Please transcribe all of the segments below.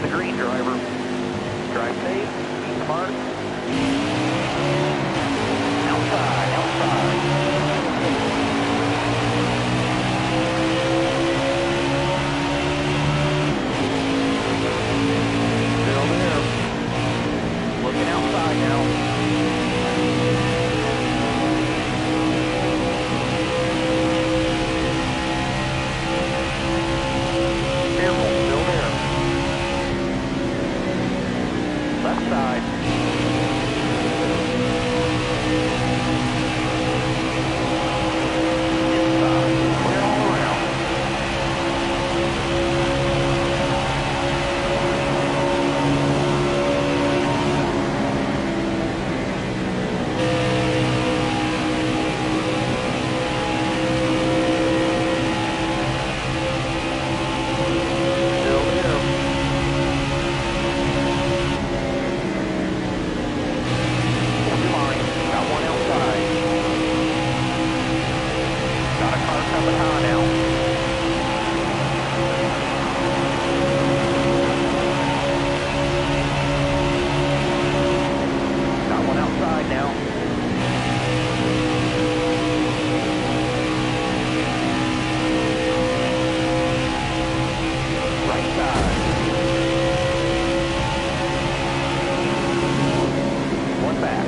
the green, driver. Drive safe, be smart. Outside, outside. Still there. Looking outside now. Careful, still there. Left side. Inside. Clear all around. Still there. Keep your mind. Got one outside. Got a car coming high now. Got one outside now. Right side. One back.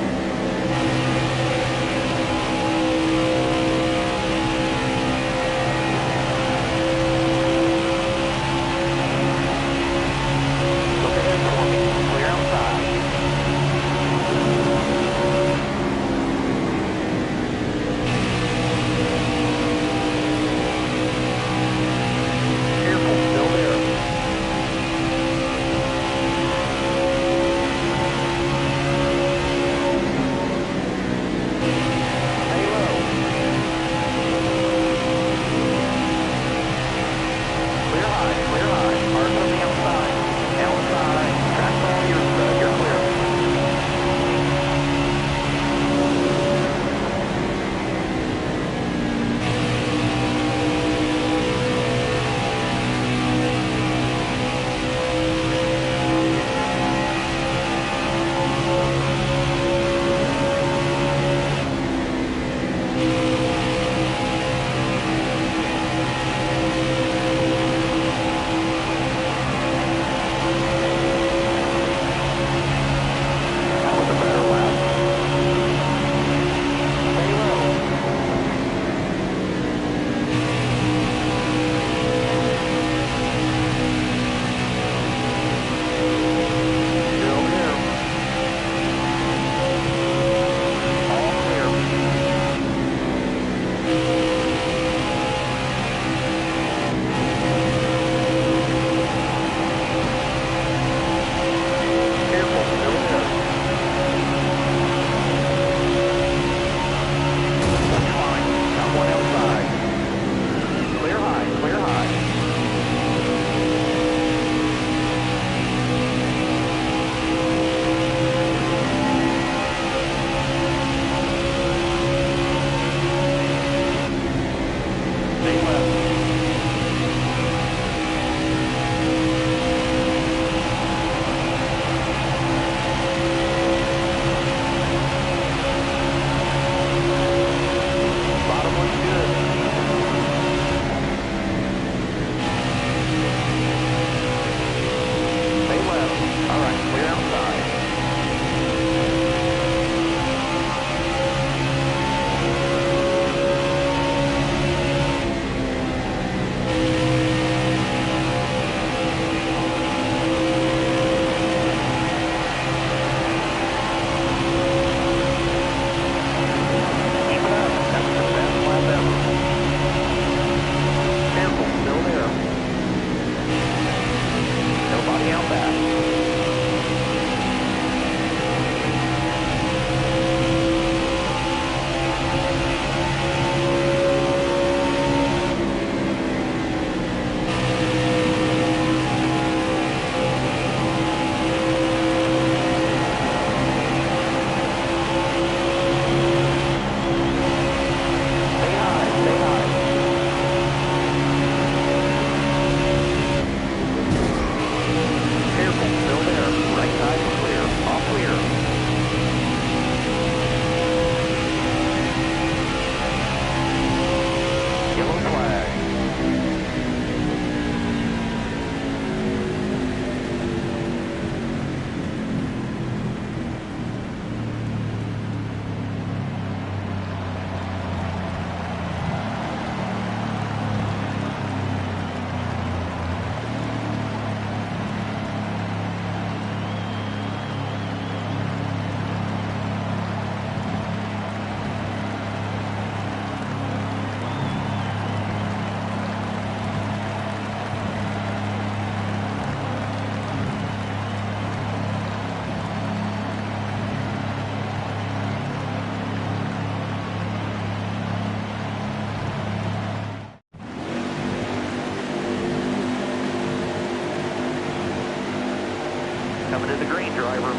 driver.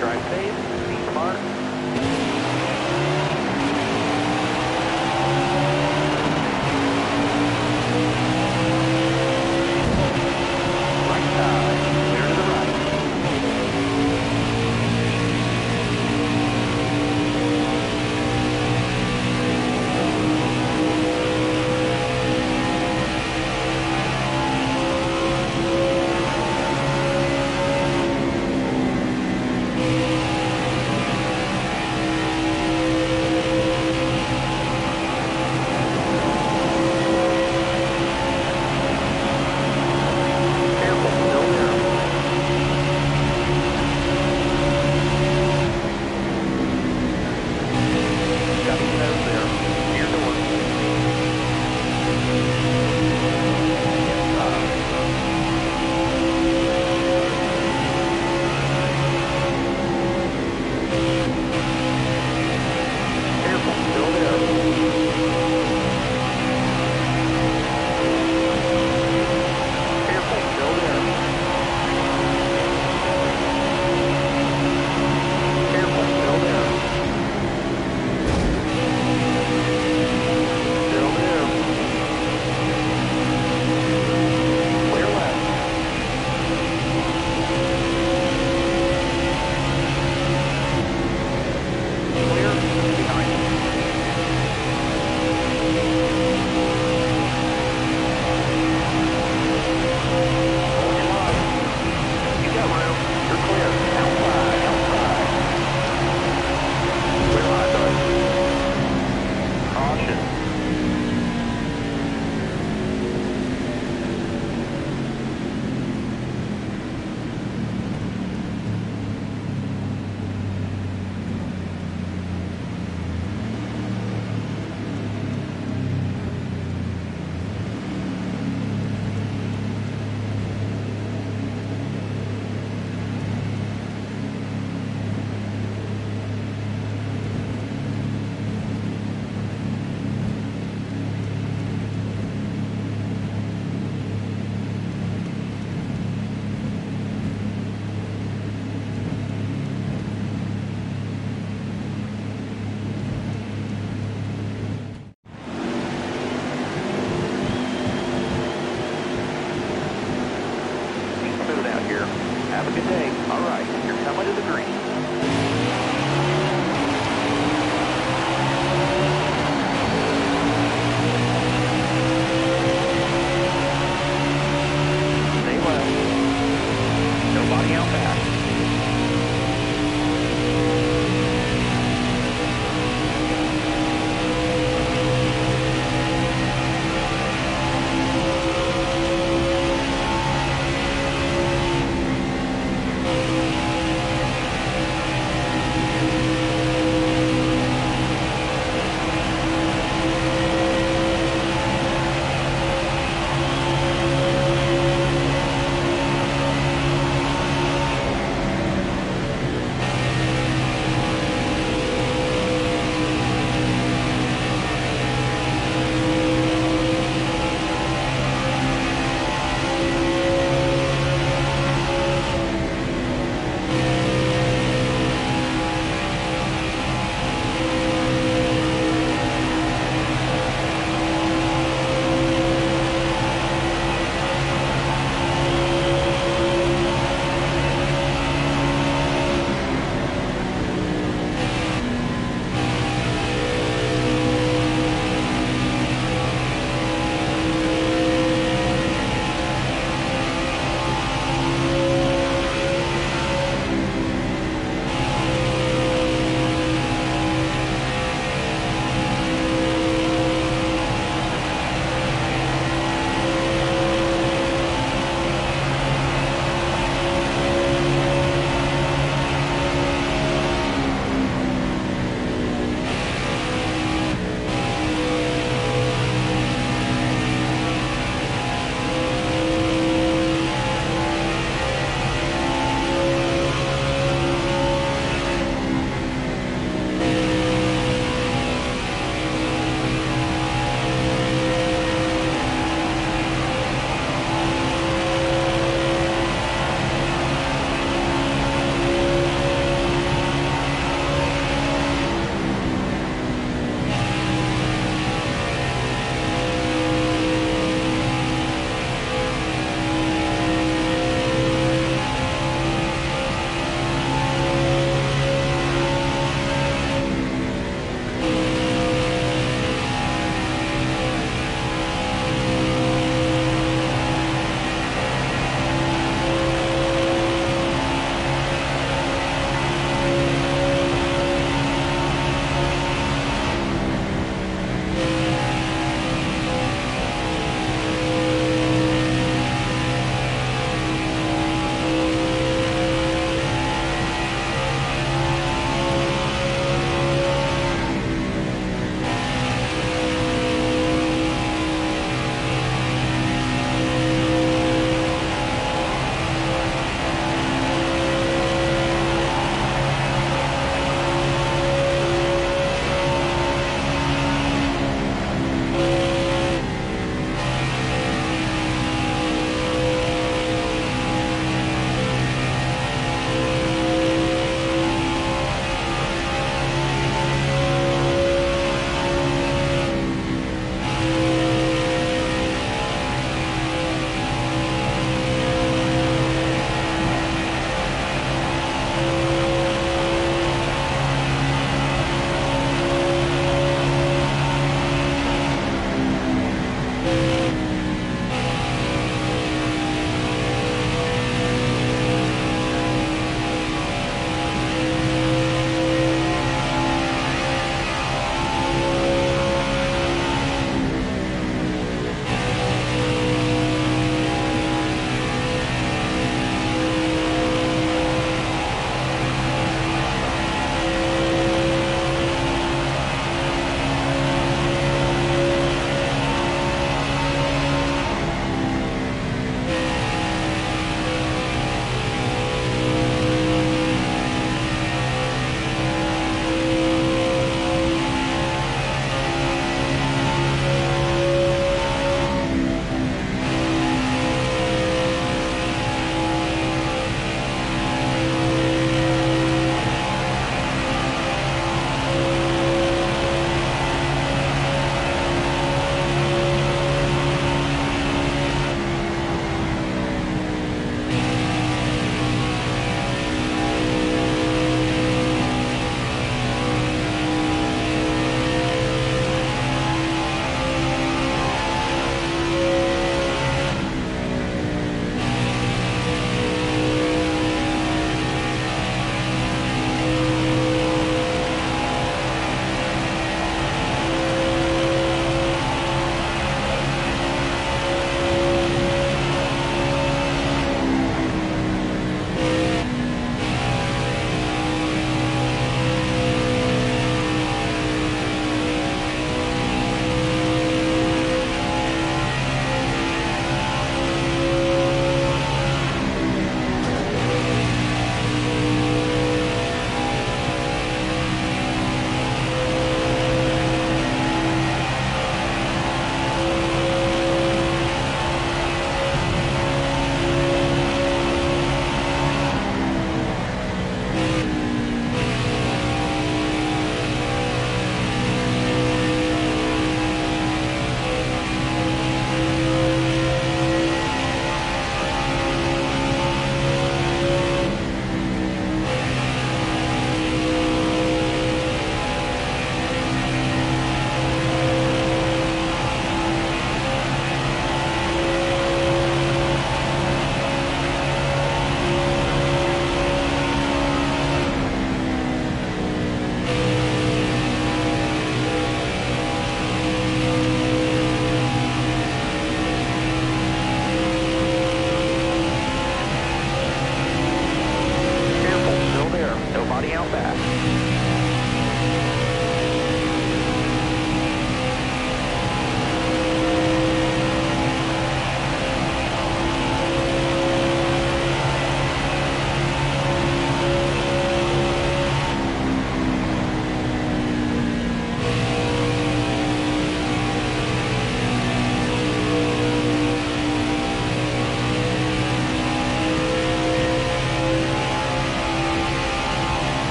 Drive safe, be smart. Right side, clear to the right.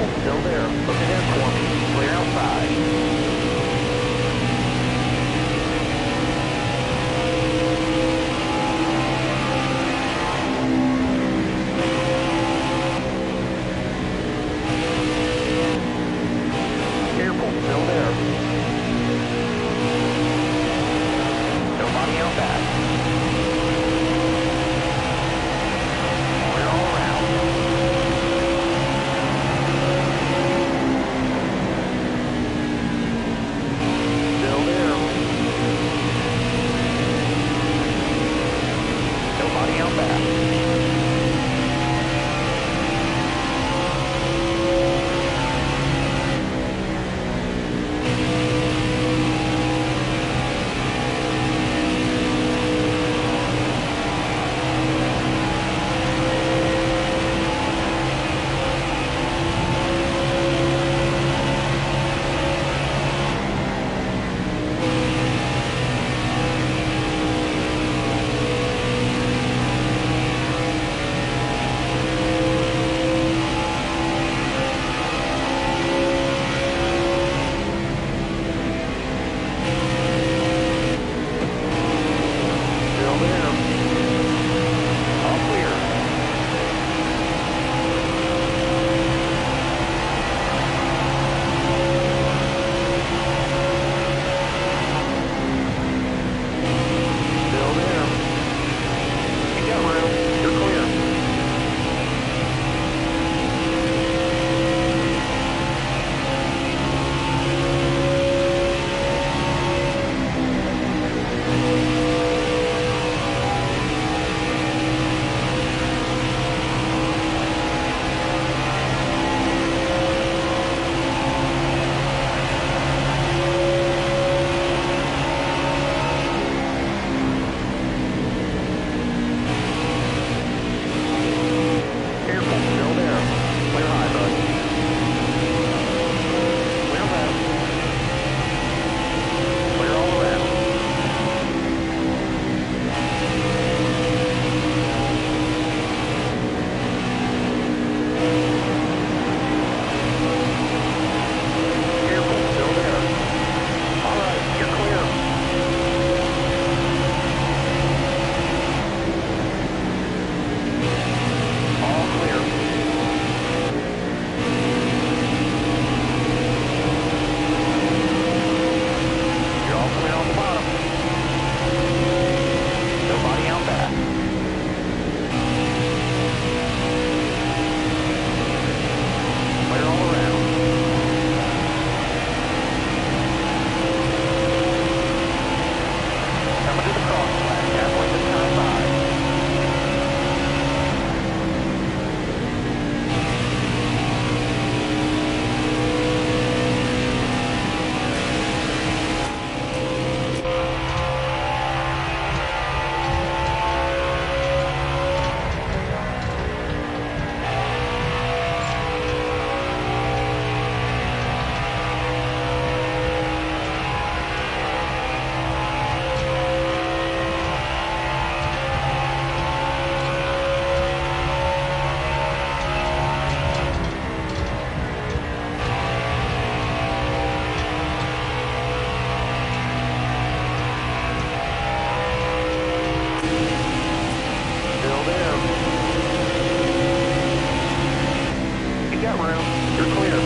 Careful, still there. Look ahead for me. Clear outside. Careful, still there. Nobody out back. Clear all around. Still there. Nobody out back. Still there. All clear. Still there. You got room. You're clear. Careful, still there. Clear high, bud. Clear left. Clear all around. Careful, still there. All right, you're clear. All clear. You're all clear on the bottom. Nobody out back. Clear all around. Coming to the crosswalk, halfway to turn by. Still there. You got room. You're clear.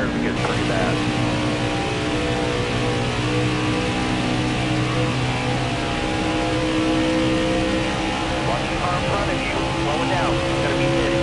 tires are getting pretty bad. Watch the car in front of you. Slow it down. It's going to be hitting.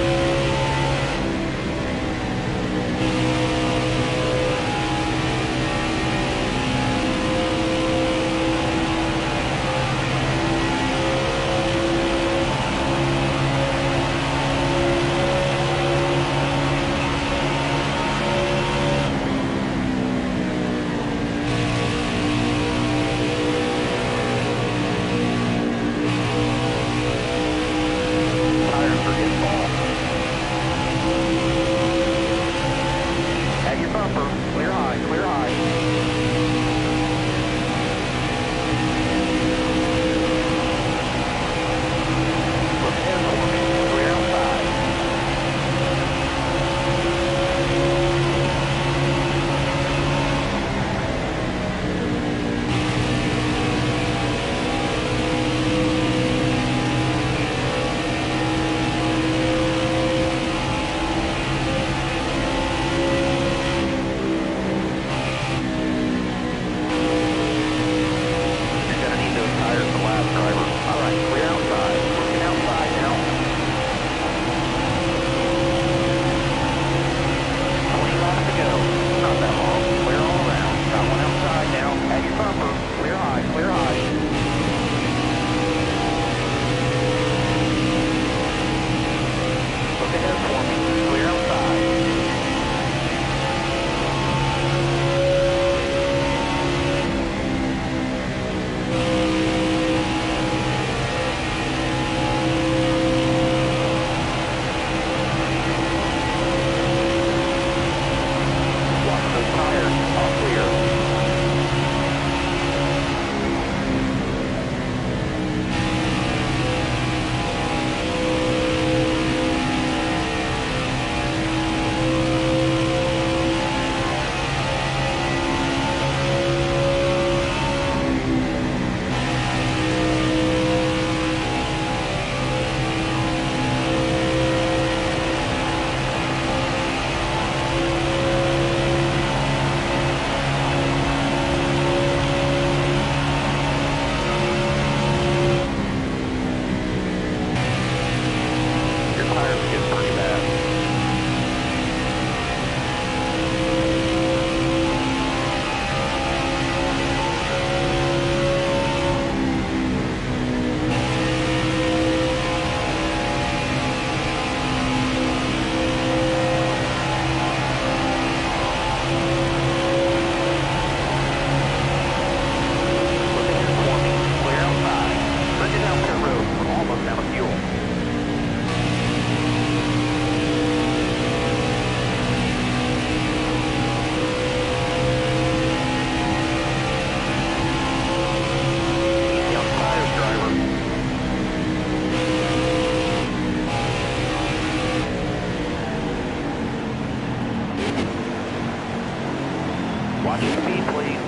Watch your speed, please.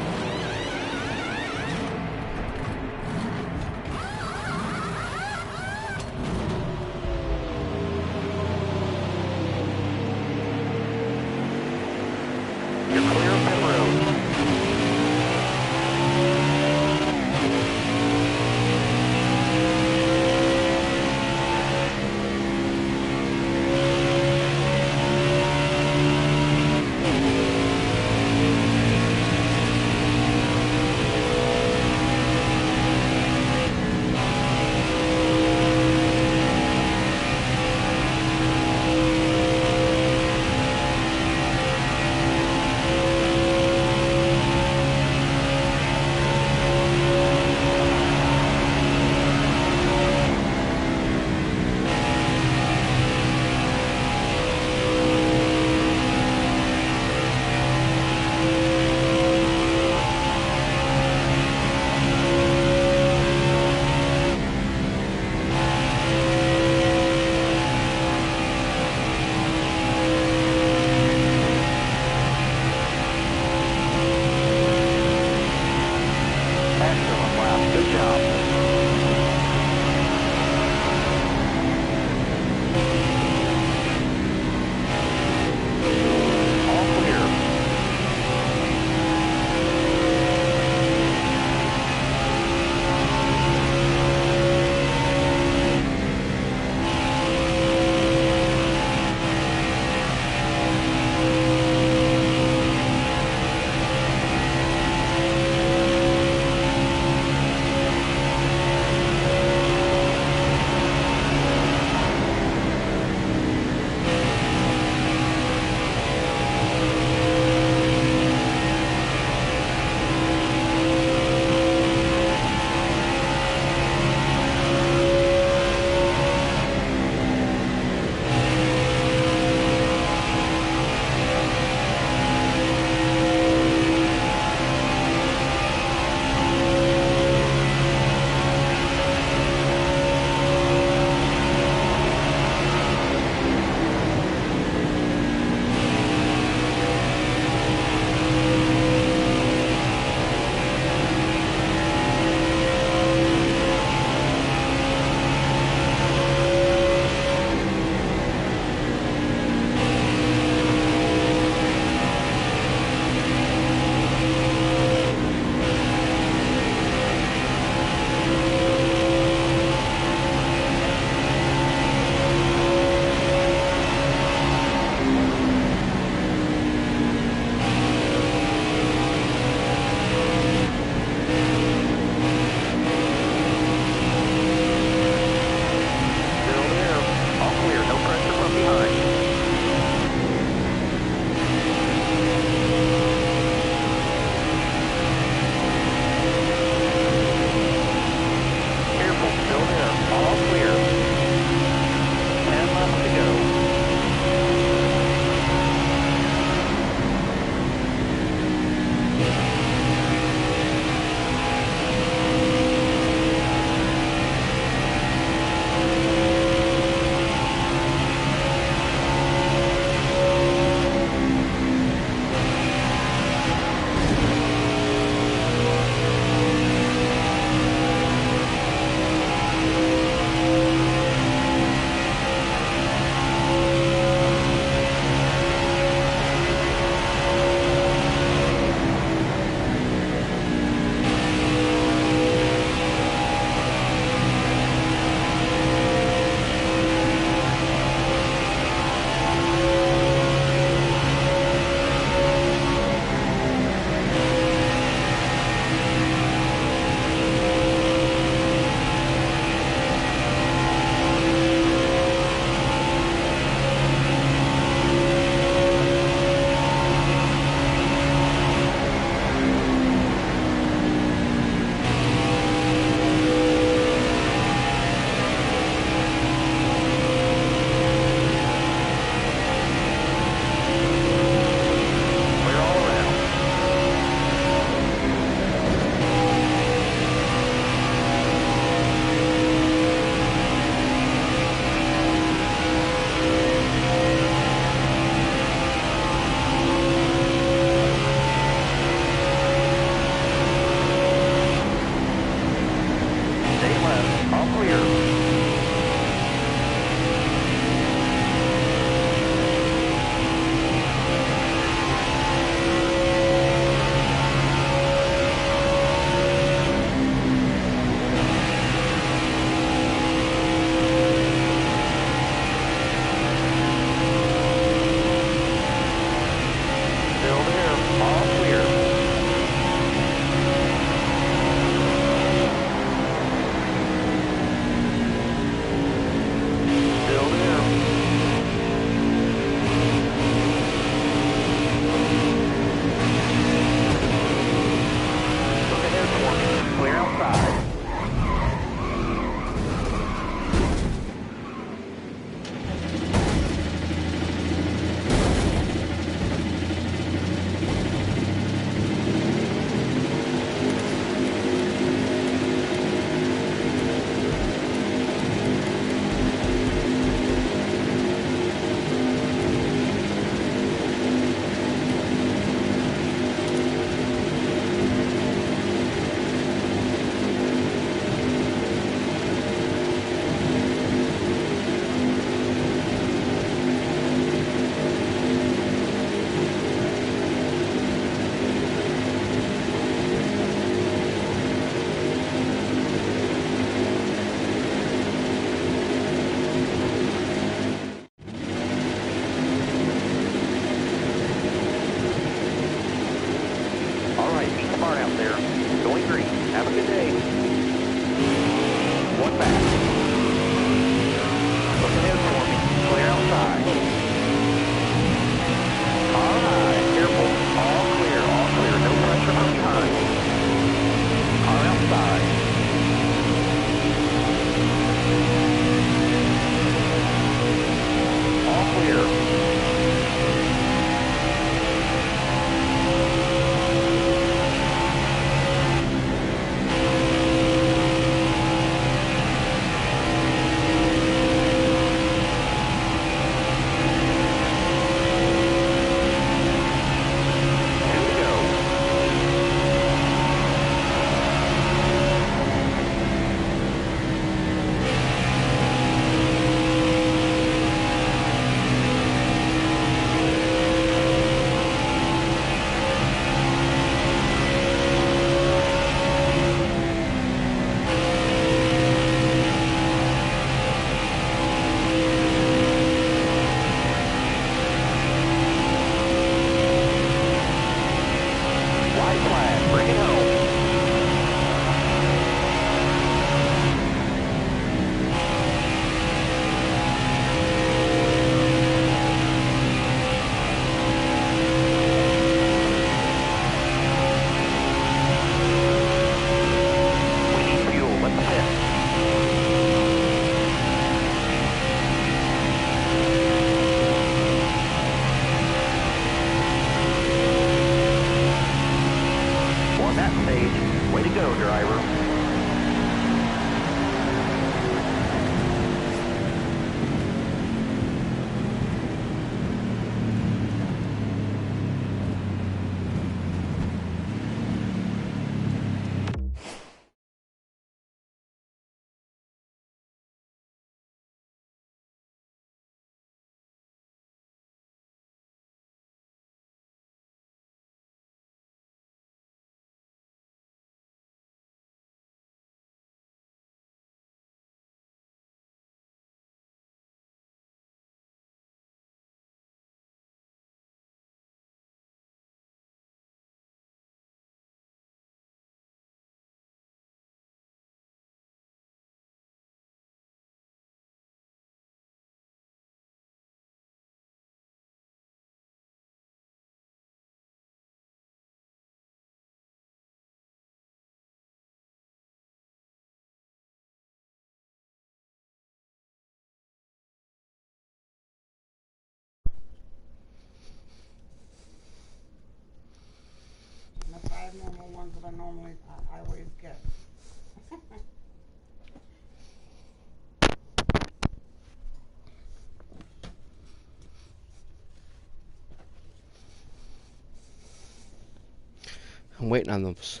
I'm waiting on those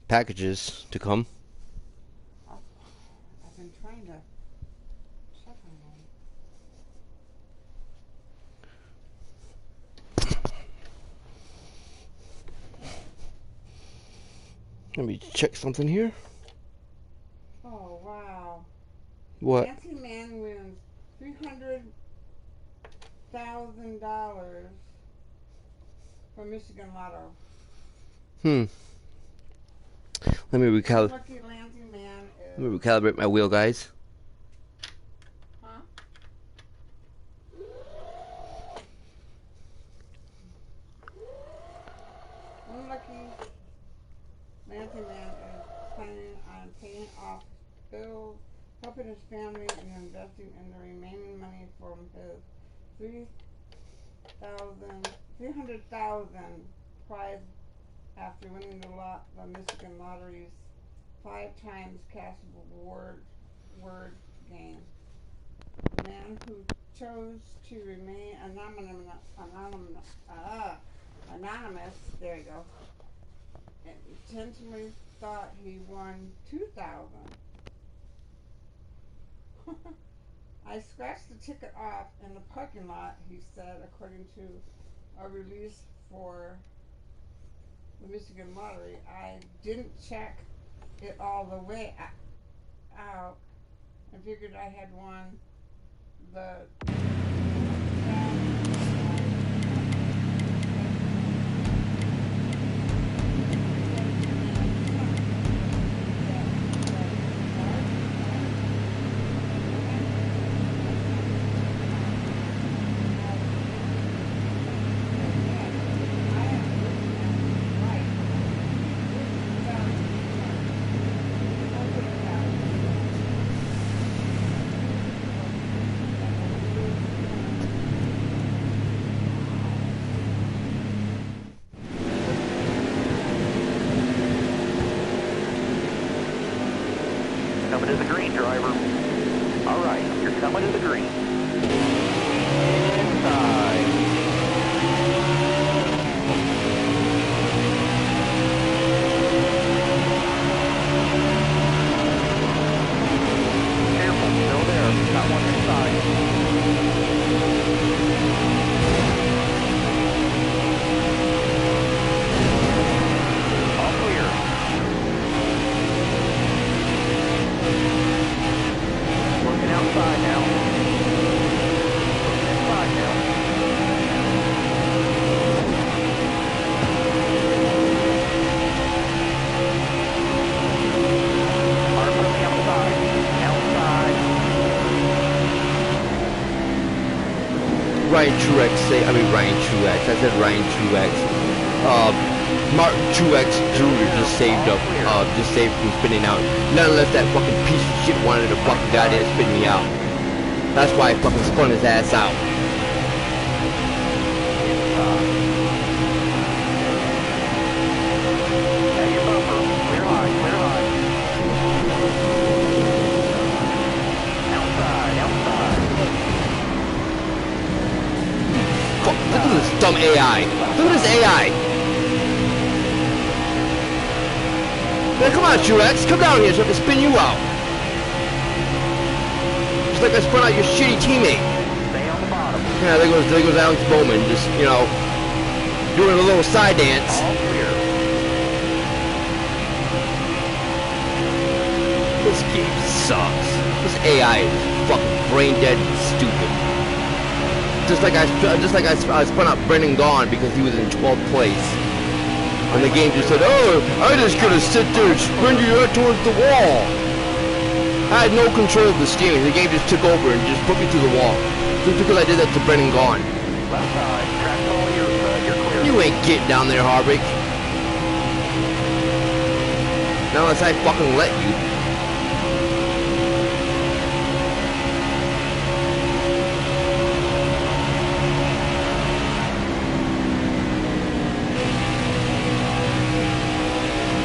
packages to come. I've been trying to check on them. Let me check something here. Oh, wow. What? Nancy Mann wins $300,000 from Michigan Lotto. Let me Lucky Nancy Mann is... Let me recalibrate my wheel, guys. Huh? One lucky Nancy Mann is planning on paying off bills, helping his family, and investing in the remaining money from his $300,000 prize after winning the Michigan Lottery's 5 times cashable word game. The man who chose to remain anonymous, there you go, intentionally thought he won $2,000. I scratched the ticket off in the parking lot, he said, according to a release for the Michigan Lottery. I didn't check it all the way out and figured I had won the Coming to the green, driver. All right, you're coming to the green. Inside. Careful, still there. Got one inside. All clear. Looking outside now. Looking inside now. Arm on the outside. Outside. Ryan Truex Ryan Truex. I said Ryan Truex. Martin Truex Jr. just saved from spinning out. Not unless that fucking piece of shit wanted to fucking goddamn spin me out. That's why I fucking spun his ass out. Yeah, your bumper. Clear high, clear high. Outside, outside. Fuck, look at this dumb AI. Look at this AI. Man, come on, Truex. Come down here so I can spin you out. Just like I spun out your shitty teammate. Stay on the bottom. Yeah, there goes Alex Bowman, just, doing a little side dance. All clear. This game sucks. This AI is fucking brain dead and stupid. Just like I spun out Brendan Gaughan because he was in 12th place. And the game just said, oh, I just gotta sit there and spin you out towards the wall. I had no control of this game. The game just took over and just put me through the wall. Just because I did that to Brendan Gaughan. Left side. Track's all yours, you're clear. You ain't getting down there, Harvick. Not unless I fucking let you.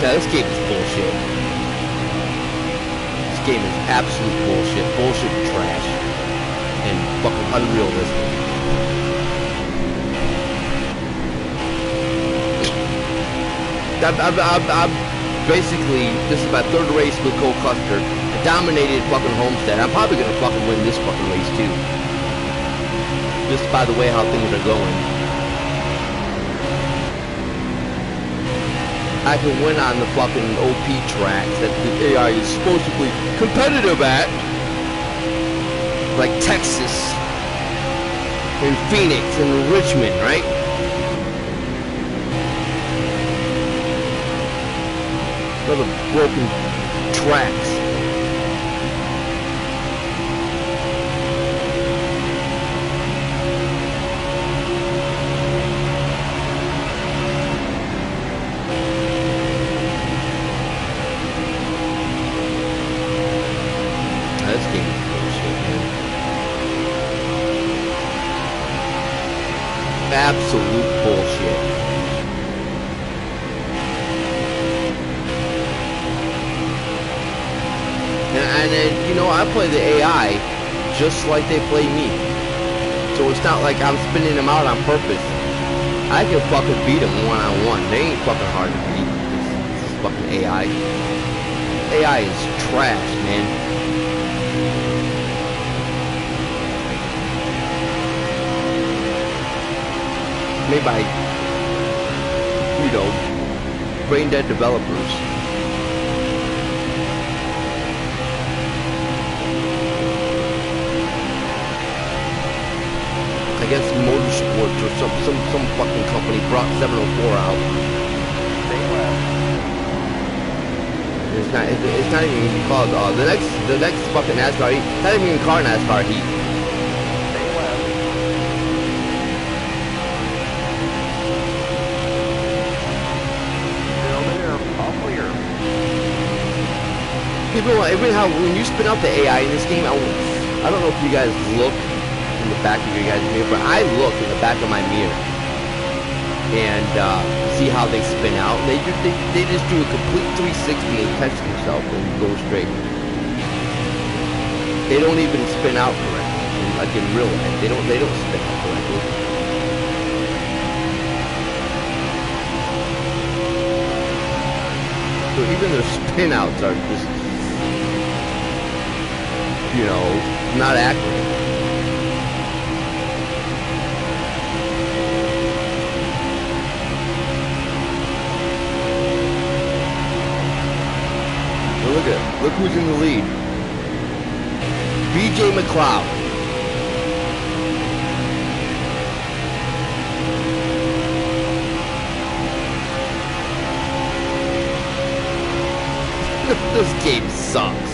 Yeah, this game is bullshit. This game is absolute bullshit. Bullshit and trash. And fucking unrealistic. I've basically, this is my third race with Cole Custer. I dominated fucking Homestead. I'm probably gonna fucking win this fucking race too. Just by the way how things are going. I can win on the fucking OP tracks that the AI is supposed to be competitive at. Like Texas, and Phoenix, and Richmond, right? Other broken tracks. This game is bullshit, man. Absolute bullshit. And then, you know, I play the AI just like they play me. So it's not like I'm spinning them out on purpose. I can fucking beat them one-on-one. They ain't fucking hard to beat. This is fucking AI. AI is trash, man. Made by, you know, brain-dead developers. I guess Motorsports or some fucking company brought 704 out. It's not even called the next fucking NASCAR heat. It's not even called NASCAR heat. Still there. All clear. Even how when you spin out the AI in this game, I don't know if you guys look in the back of your guys' mirror, but I look in the back of my mirror and see how they spin out. They just do a complete 360 and catch themselves and go straight. They don't even spin out correctly, like in real life. They don't spin out correctly. So even their spin outs are just, you know, not accurate. Look who's in the lead. BJ McLeod. This game sucks.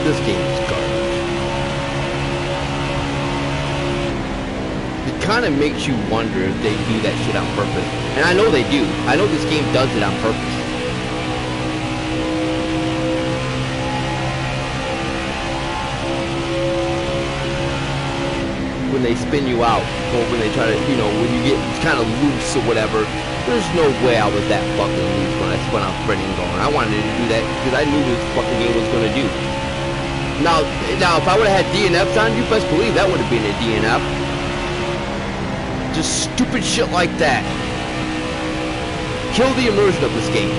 This game is garbage. It kind of makes you wonder if they do that shit on purpose. And I know they do. I know this game does it on purpose. When they spin you out, or when they try to, you know, when you get kind of loose or whatever, there's no way I was that fucking loose when I spun out Brennan going. I wanted to do that because I knew this fucking game was going to do. Now, if I would have had DNFs on, you best believe that would have been a DNF. Just stupid shit like that. Kill the immersion of this game.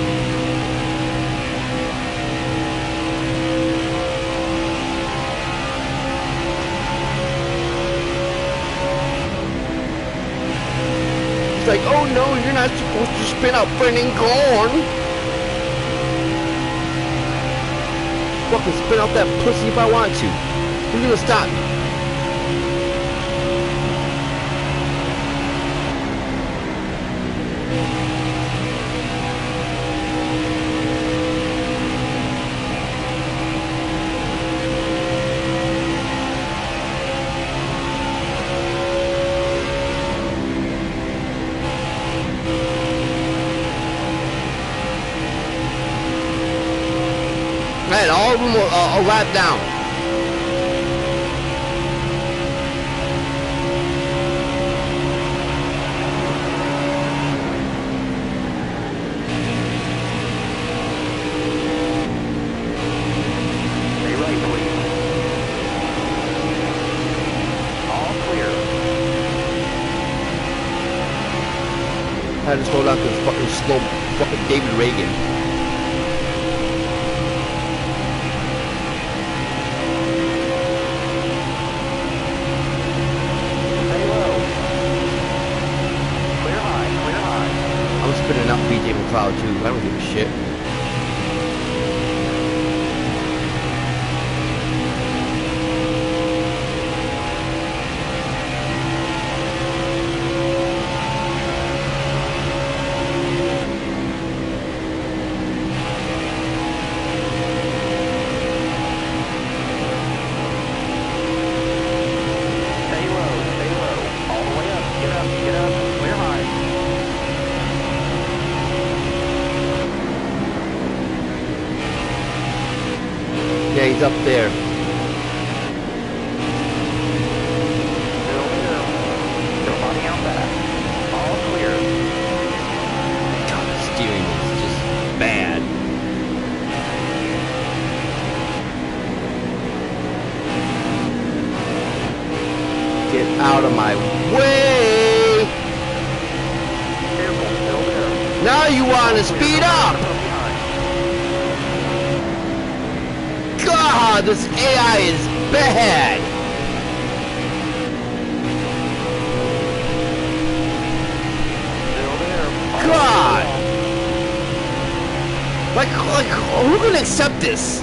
It's like, oh no, you're not supposed to spin out Brennan Gorn. Fucking spin out that pussy if I want to. Who's gonna stop me? Man, all of them are a lap down. had to slow down because fucking slow fucking David Reagan. Stay low. Clear high, clear high. I'm spinning up BJ McLeod too. I don't give a shit. Stay low, stay low. All the way up, get up, clear high. Yeah, he's up there. Still here. Nobody out back. All clear. God, the steering is just bad. Get out of my way! Careful, still there. Now you want to speed up! From behind. God, this AI is bad! Still there. God! Like, who can accept this?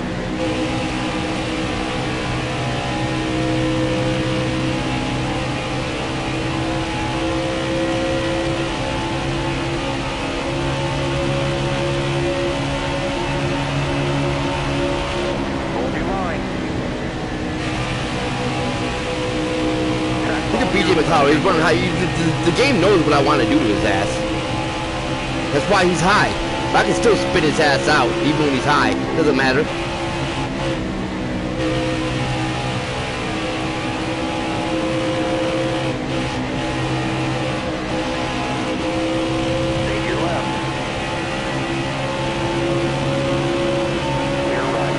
Hold your line. Look at BJ McLeod, he's running high. The game knows what I want to do to his ass. That's why he's high. I can still spit his ass out, even when he's high. Doesn't matter. Take your left. Clear right.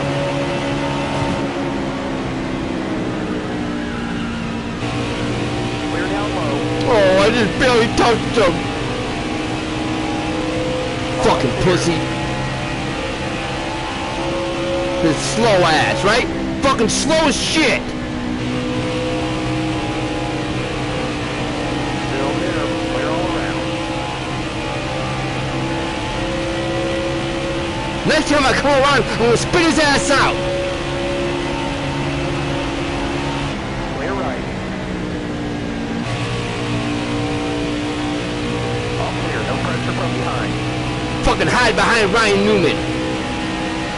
Clear down low. Oh, I just barely touched him. Fucking pussy. This slow ass, right? Fucking slow as shit. Still there. Clear all around. Next time I come around, I'm gonna spit his ass out. Clear right. All clear. No pressure from behind. Fucking hide behind Ryan Newman.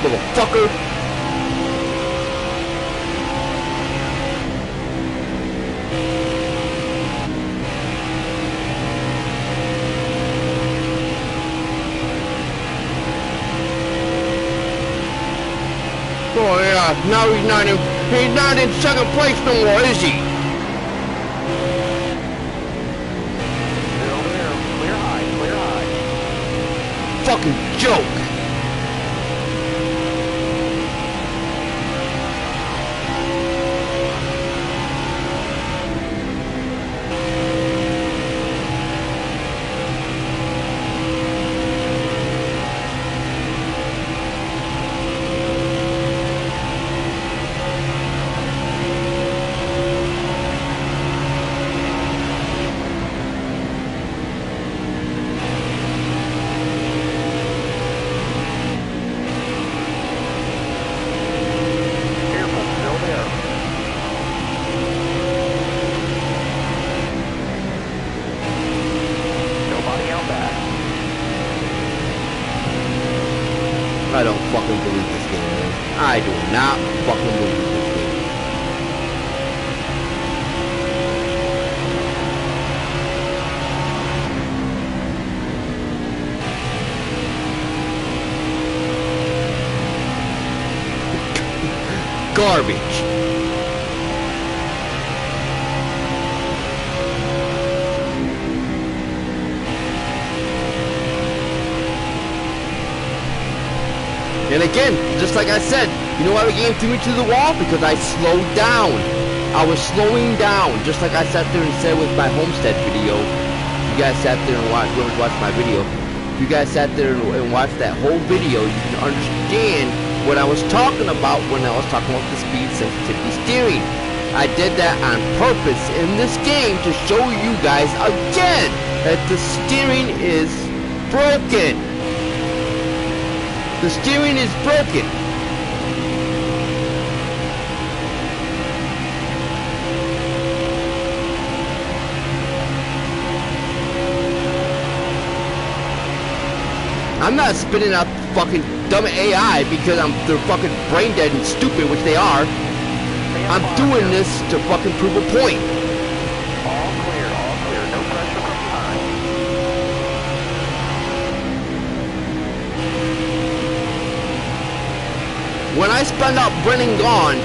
Motherfucker. Oh yeah, now he's not in second place no more, is he? Still there. Clear high. Clear high. Fucking joke. Careful. Still there. Nobody out back. I don't fucking believe this game, man. I do not fucking believe this game. Garbage. And again, just like I said, you know why the game threw me to the wall? Because I slowed down. I was slowing down, just like I sat there and said with my Homestead video. guys sat there and watched my video, if you guys sat there and watched that whole video, you can understand what I was talking about when I was talking about the speed sensitivity steering. I did that on purpose in this game to show you guys again that the steering is broken. The steering is broken. I'm not spitting out fucking dumb AI because they're fucking brain dead and stupid, which they are. I'm doing this to fucking prove a point. All clear, no pressure from behind. When I spun out Brennan Gone,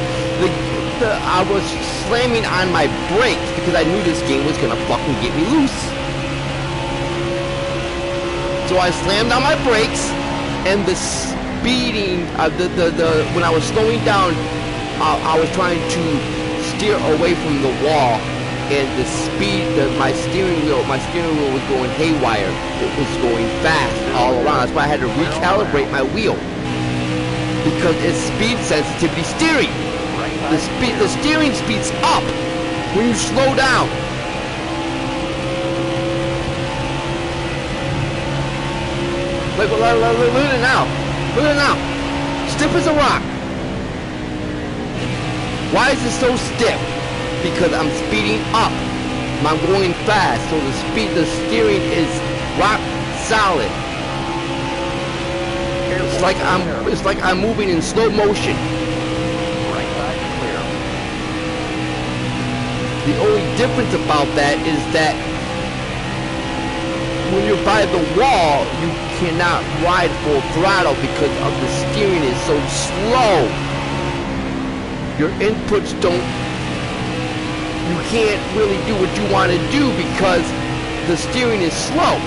I was slamming on my brakes because I knew this game was gonna fucking get me loose. So I slammed on my brakes, and the speeding, when I was slowing down, I was trying to steer away from the wall, and the speed, my steering wheel was going haywire. It was going fast all around. That's why I had to recalibrate my wheel, because it's speed sensitivity steering. The steering speeds up when you slow down. Look at it now. Look at it now. Stiff as a rock. Why is it so stiff? Because I'm speeding up. I'm going fast, so the steering is rock solid. It's like I'm moving in slow motion. Right side clear. The only difference about that is that when you're by the wall, you cannot ride full throttle because of the steering is so slow. Your inputs you can't really do what you want to do because the steering is slow.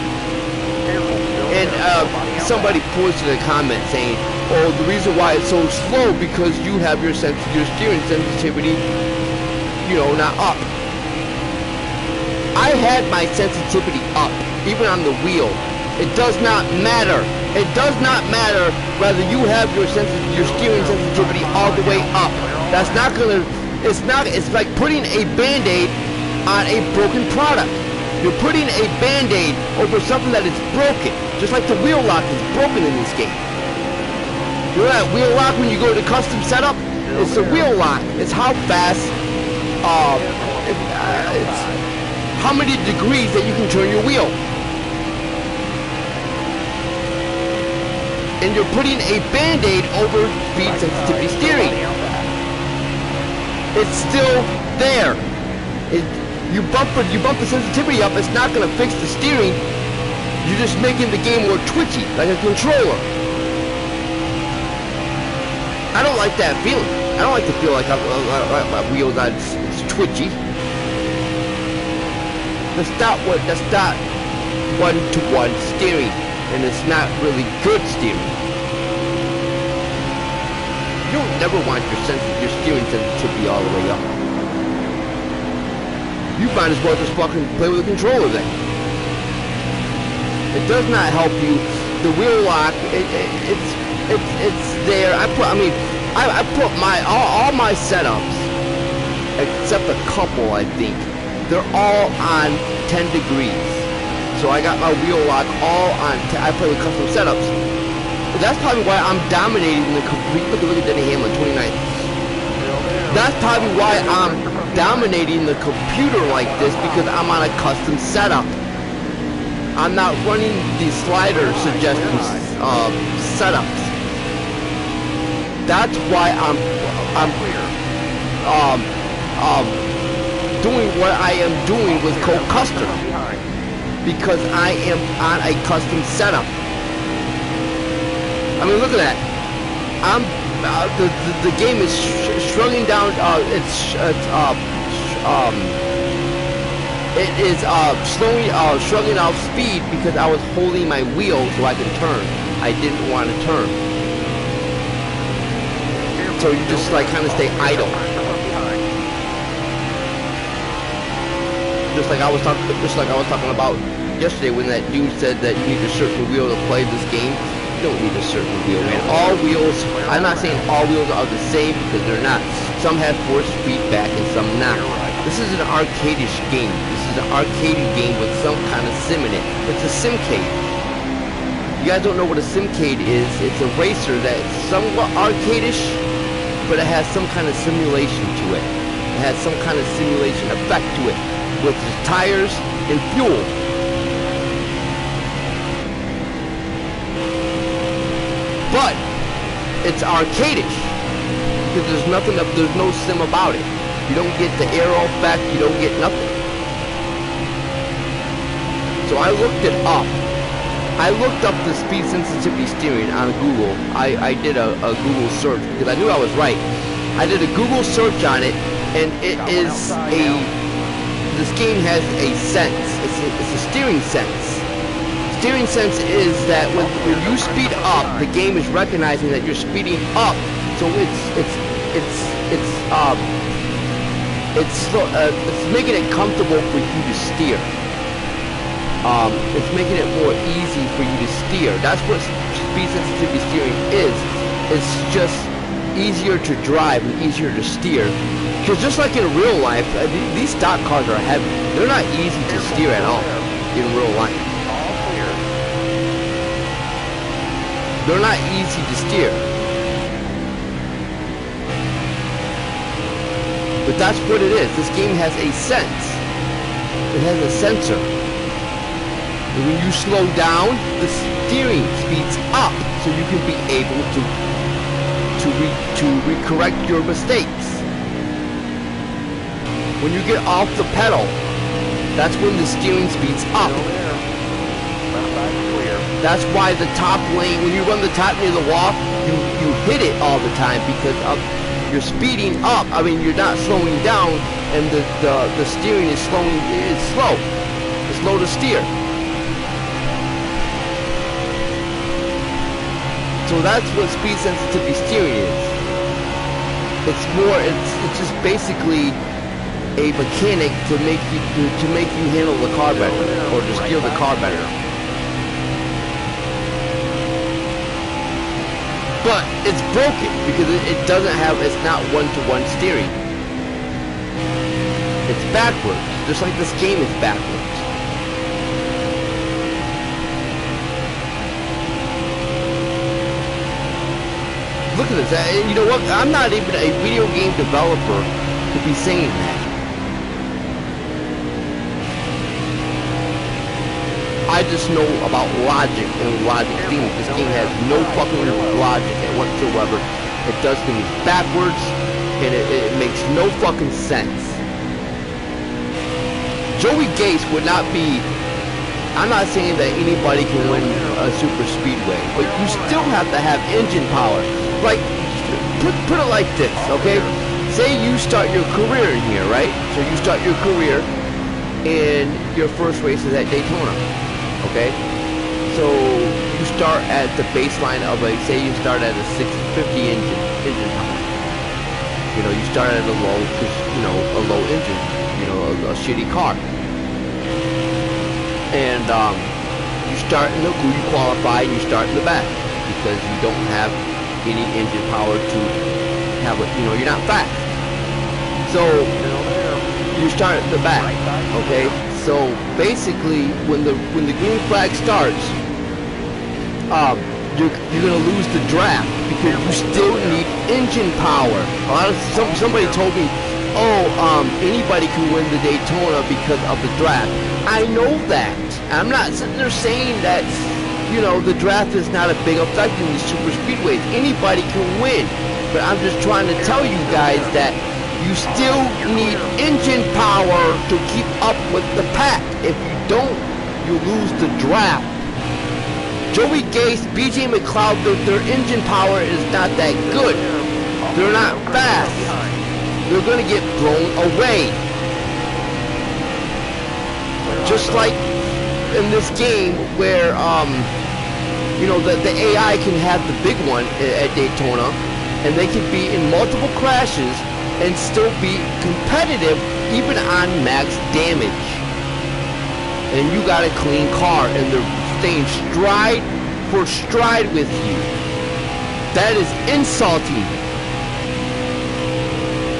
And somebody posted a comment saying, oh, the reason why it's so slow because you have your steering sensitivity, not up. I had my sensitivity up, even on the wheel. It does not matter. It does not matter whether you have your steering sensitivity all the way up. That's not gonna. It's like putting a Band-Aid on a broken product. You're putting a Band-Aid over something that is broken. Just like the wheel lock is broken in this game. You know that wheel lock when you go to custom setup? It's the wheel lock. It's how fast. It's how many degrees that you can turn your wheel. And you're putting a Band-Aid over speed sensitivity steering. It's still there. You bump the sensitivity up, it's not gonna fix the steering. You're just making the game more twitchy, like a controller. I don't like that feeling. I don't like to feel like my wheels are it's twitchy. That's not one-to-one steering, and it's not really good steering. You don't never want your steering sensitivity all the way up. You might as well just fucking play with a controller then. It does not help you. The wheel lock, it's there. I put all my setups, except a couple, I think. They're all on 10 degrees. So I got my wheel lock all on. I play with custom setups. That's probably why I'm dominating the computer. Look at Denny Hamlin, 29th. That's probably why I'm dominating the computer like this, because I'm on a custom setup. I'm not running the slider suggestions setups. That's why I'm doing what I am doing with CodeCustom, because I am on a custom setup. I mean, look at that. The game is shrugging down. It is shrugging off speed because I was holding my wheel so I could turn. I didn't want to turn. So you just like kind of stay idle. Just like I was talking about yesterday when that dude said that you need a certain wheel to play this game. You don't need a certain wheel, man. All wheels, I'm not saying all wheels are the same, because they're not. Some have force feedback and some not. This is an arcadish game. This is an arcade game with some kind of sim in it. It's a simcade. You guys don't know what a simcade is. It's a racer that's somewhat arcadish, but it has some kind of simulation to it. It has some kind of simulation effect to it, with the tires and fuel. But it's arcadish because there's no sim about it. You don't get the aero effect, you don't get nothing. So I looked it up. I looked up the speed sensitivity steering on Google. I did a Google search because I knew I was right. I did a Google search on it, and it is this game has a sense. It's a steering sense. Steering sense is that when you speed up, the game is recognizing that you're speeding up, so it's making it comfortable for you to steer. It's making it more easy for you to steer. That's what speed sensitivity steering is. It's just easier to drive and easier to steer. Because just like in real life, these stock cars are heavy. They're not easy to steer at all in real life. They're not easy to steer. But that's what it is. This game has a sense. It has a sensor. And when you slow down, the steering speeds up so you can be able to correct your mistakes. When you get off the pedal, that's when the steering speeds up. That's why the top lane, when you run the top near the wall, you hit it all the time because you're speeding up. I mean, you're not slowing down, and the steering is slow. It's slow to steer. So that's what speed sensitivity steering is. It's just basically a mechanic to make you handle the car better, or to steer the car better. But it's broken because it's not one-to-one steering. It's backwards, just like this game is backwards. Look at this. You know what? I'm not even a video game developer to be saying that. I just know about logic and logic themes. This game has no fucking logic whatsoever. It does things backwards, and it makes no fucking sense. Joey Gase would not be... I'm not saying that anybody can win a super speedway, but you still have to have engine power. Like, put it like this, okay? Say you start your career in here, right? So you start your career, and your first race is at Daytona. Okay, so you start at the baseline of say you start at a 650 engine power. You know, you start at a low engine, a shitty car. And you start in you qualify and you start in the back because you don't have any engine power to have you're not fast. So you start at the back, okay? So basically, when the green flag starts, you're gonna lose the draft because you still need engine power. Somebody told me, anybody can win the Daytona because of the draft. I know that. I'm not sitting there saying that the draft is not a big effect in these super speedways. Anybody can win, but I'm just trying to tell you guys that you still need engine power to keep up with the pack. If you don't, you lose the draft. Joey Gase, BJ McLeod, their engine power is not that good. They're not fast. They're going to get blown away. Just like in this game where, the AI can have the big one at Daytona, and they can be in multiple crashes and still be competitive even on max damage. and you got a clean car, and they're staying stride for stride with you. That is insulting.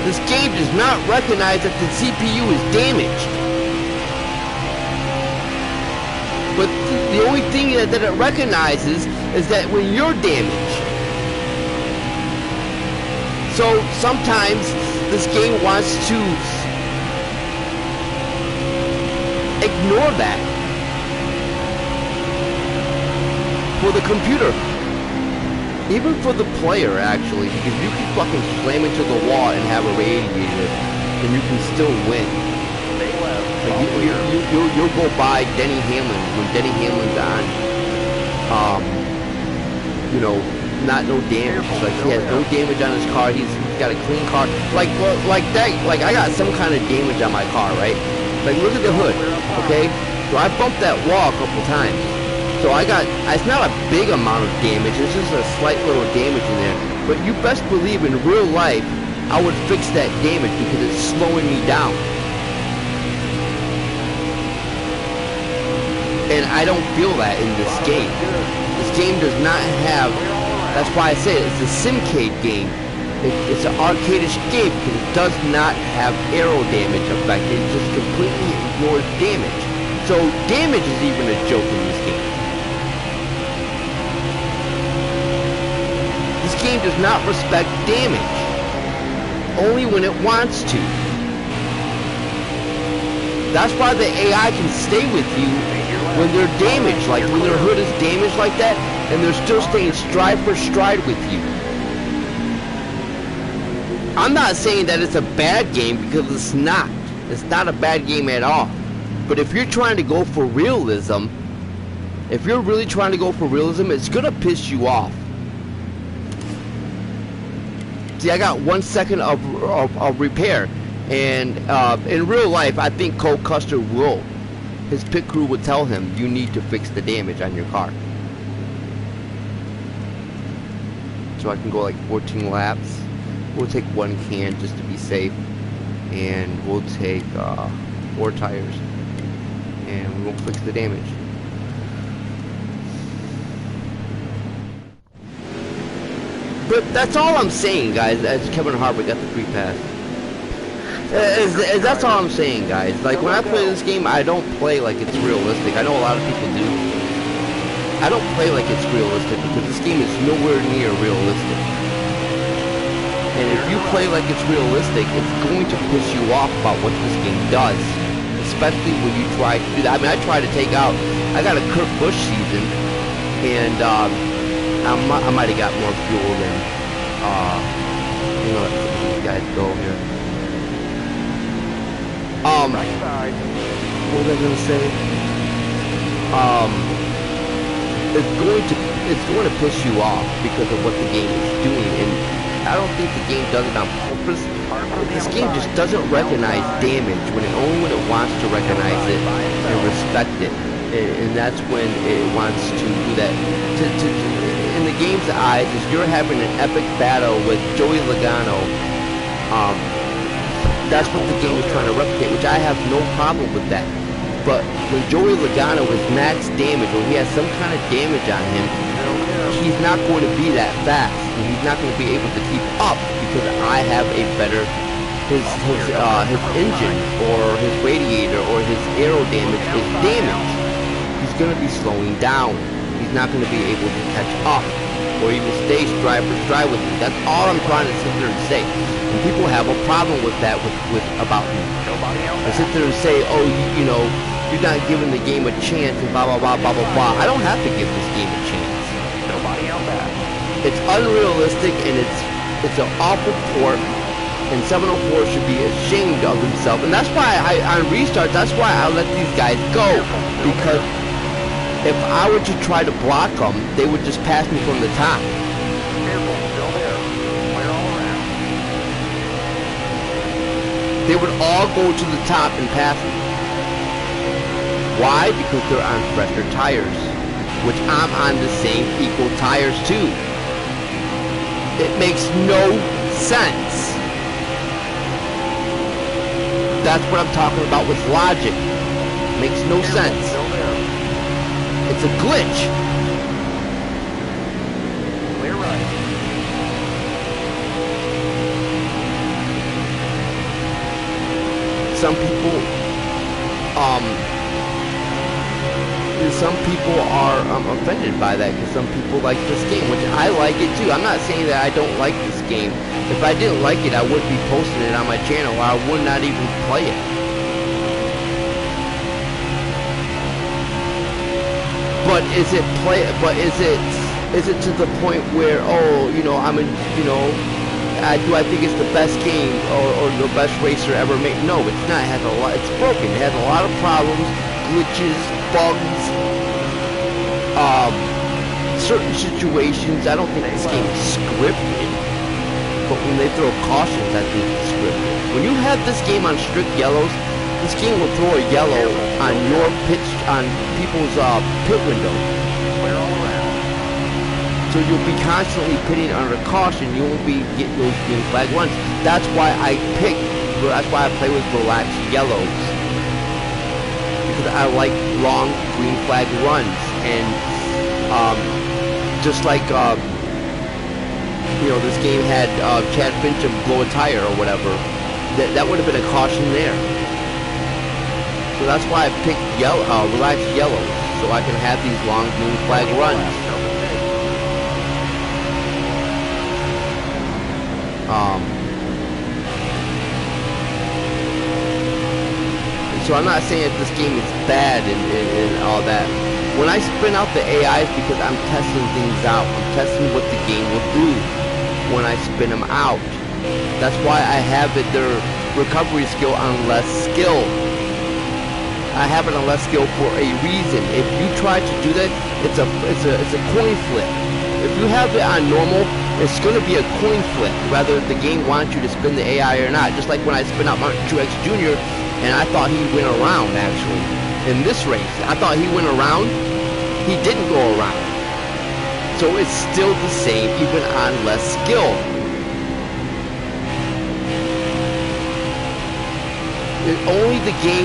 This game does not recognize that the CPU is damaged. But the only thing that it recognizes is that when you're damaged. So sometimes this game wants to ignore that for the computer. Even for the player, actually, because you can fucking slam into the wall and have a radiator, and you can still win. Stay left. Like you'll go by Denny Hamlin when Denny Hamlin's on, you know, not no damage. Like he has no damage on his car. He's got a clean car. Like that. Like I got some kind of damage on my car, right? Like look at the hood, okay? So I bumped that wall a couple times. So it's not a big amount of damage, it's just a slight little damage in there. But you best believe in real life, I would fix that damage because it's slowing me down. And I don't feel that in this game. This game does not have, that's why I say it's a Simcade game. It's an arcade-ish game because it does not have aero damage effect. It just completely ignores damage. So damage is even a joke in this game. This game does not respect damage, only when it wants to. That's why the AI can stay with you when they're damaged, like when their hood is damaged like that, and they're still staying stride for stride with you. I'm not saying that it's a bad game, because it's not. It's not a bad game at all. But if you're trying to go for realism, if you're really trying to go for realism, it's gonna piss you off. See, I got 1 second of repair, and in real life, I think Cole Custer will. His pit crew would tell him, you need to fix the damage on your car. So I can go like 14 laps. We'll take 1 can just to be safe, and we'll take 4 tires, and we won't fix the damage. But that's all I'm saying, guys, as Kevin Harvick got the free pass. That's all I'm saying, guys. Like, when I play this game, I don't play like it's realistic. I know a lot of people do. I don't play like it's realistic because this game is nowhere near realistic. And if you play like it's realistic, it's going to piss you off about what this game does. Especially when you try to do that. I mean, I tried to take out, I got a Kurt Busch season, and I might have got more fuel than, you know, these guys go here. What was I gonna say? It's going to piss you off because of what the game is doing, and I don't think the game does it on purpose. This game just doesn't recognize damage only when it wants to recognize it and respect it, and that's when it wants to do that. In the game's eyes, as you're having an epic battle with Joey Logano, that's what the game is trying to replicate, which I have no problem with that. But when Joey Logano is max damage, or he has some kind of damage on him, he's not going to be that fast, and he's not going to be able to keep up because I have a better, his engine or his radiator or his aero damage is damaged. He's going to be slowing down. He's not going to be able to catch up or even stay stride for stride with me. That's all I'm trying to sit there and say. And people have a problem with that about me. I sit there and say, oh, you know, you're not giving the game a chance and blah, blah, blah, blah, blah, blah. I don't have to give this game a chance. It's unrealistic, and it's an awful port, and 704 should be ashamed of himself. And that's why on restarts, that's why I let these guys go, because if I were to try to block them, they would just pass me from the top. They would all go to the top and pass me. Why? Because they're on fresher tires, which I'm on the same equal tires too. It makes no sense. That's what I'm talking about with logic. Makes no sense. Still there. It's a glitch. Clear right. Some people are offended by that because some people like this game, which I like it too. I'm not saying that I don't like this game. If I didn't like it, I wouldn't be posting it on my channel, or I would not even play it. But is it to the point where, oh, you know, do I think it's the best game or the best racer ever made? No, it's not. It has a lot. It's broken. It has a lot of problems, glitches, bugs, certain situations. I don't think this game is scripted. But when they throw cautions, I think it's scripted. When you have this game on strict yellows, this game will throw a yellow on your people's pit window. Clear all around. So you'll be constantly pitting under caution. You won't be getting those green flag runs. That's why I play with relaxed yellows. Because I like long green flag runs. And just like you know, this game had Chad Fincham blow a tire or whatever, that would have been a caution there. So that's why I picked relaxed yellows, so I can have these long green flag runs. So I'm not saying that this game is bad and all that. When I spin out the AIs, because I'm testing things out, I'm testing what the game will do when I spin them out. That's why I have their recovery skill on less skill. I have it on less skill for a reason. If you try to do that, it's a coin flip. If you have it on normal, it's going to be a coin flip, whether the game wants you to spin the AI or not. Just like when I spin out Martin Truex Jr., and I thought he went around, actually. In this race, I thought he went around. He didn't go around. So it's still the same, even on less skill. Only the game,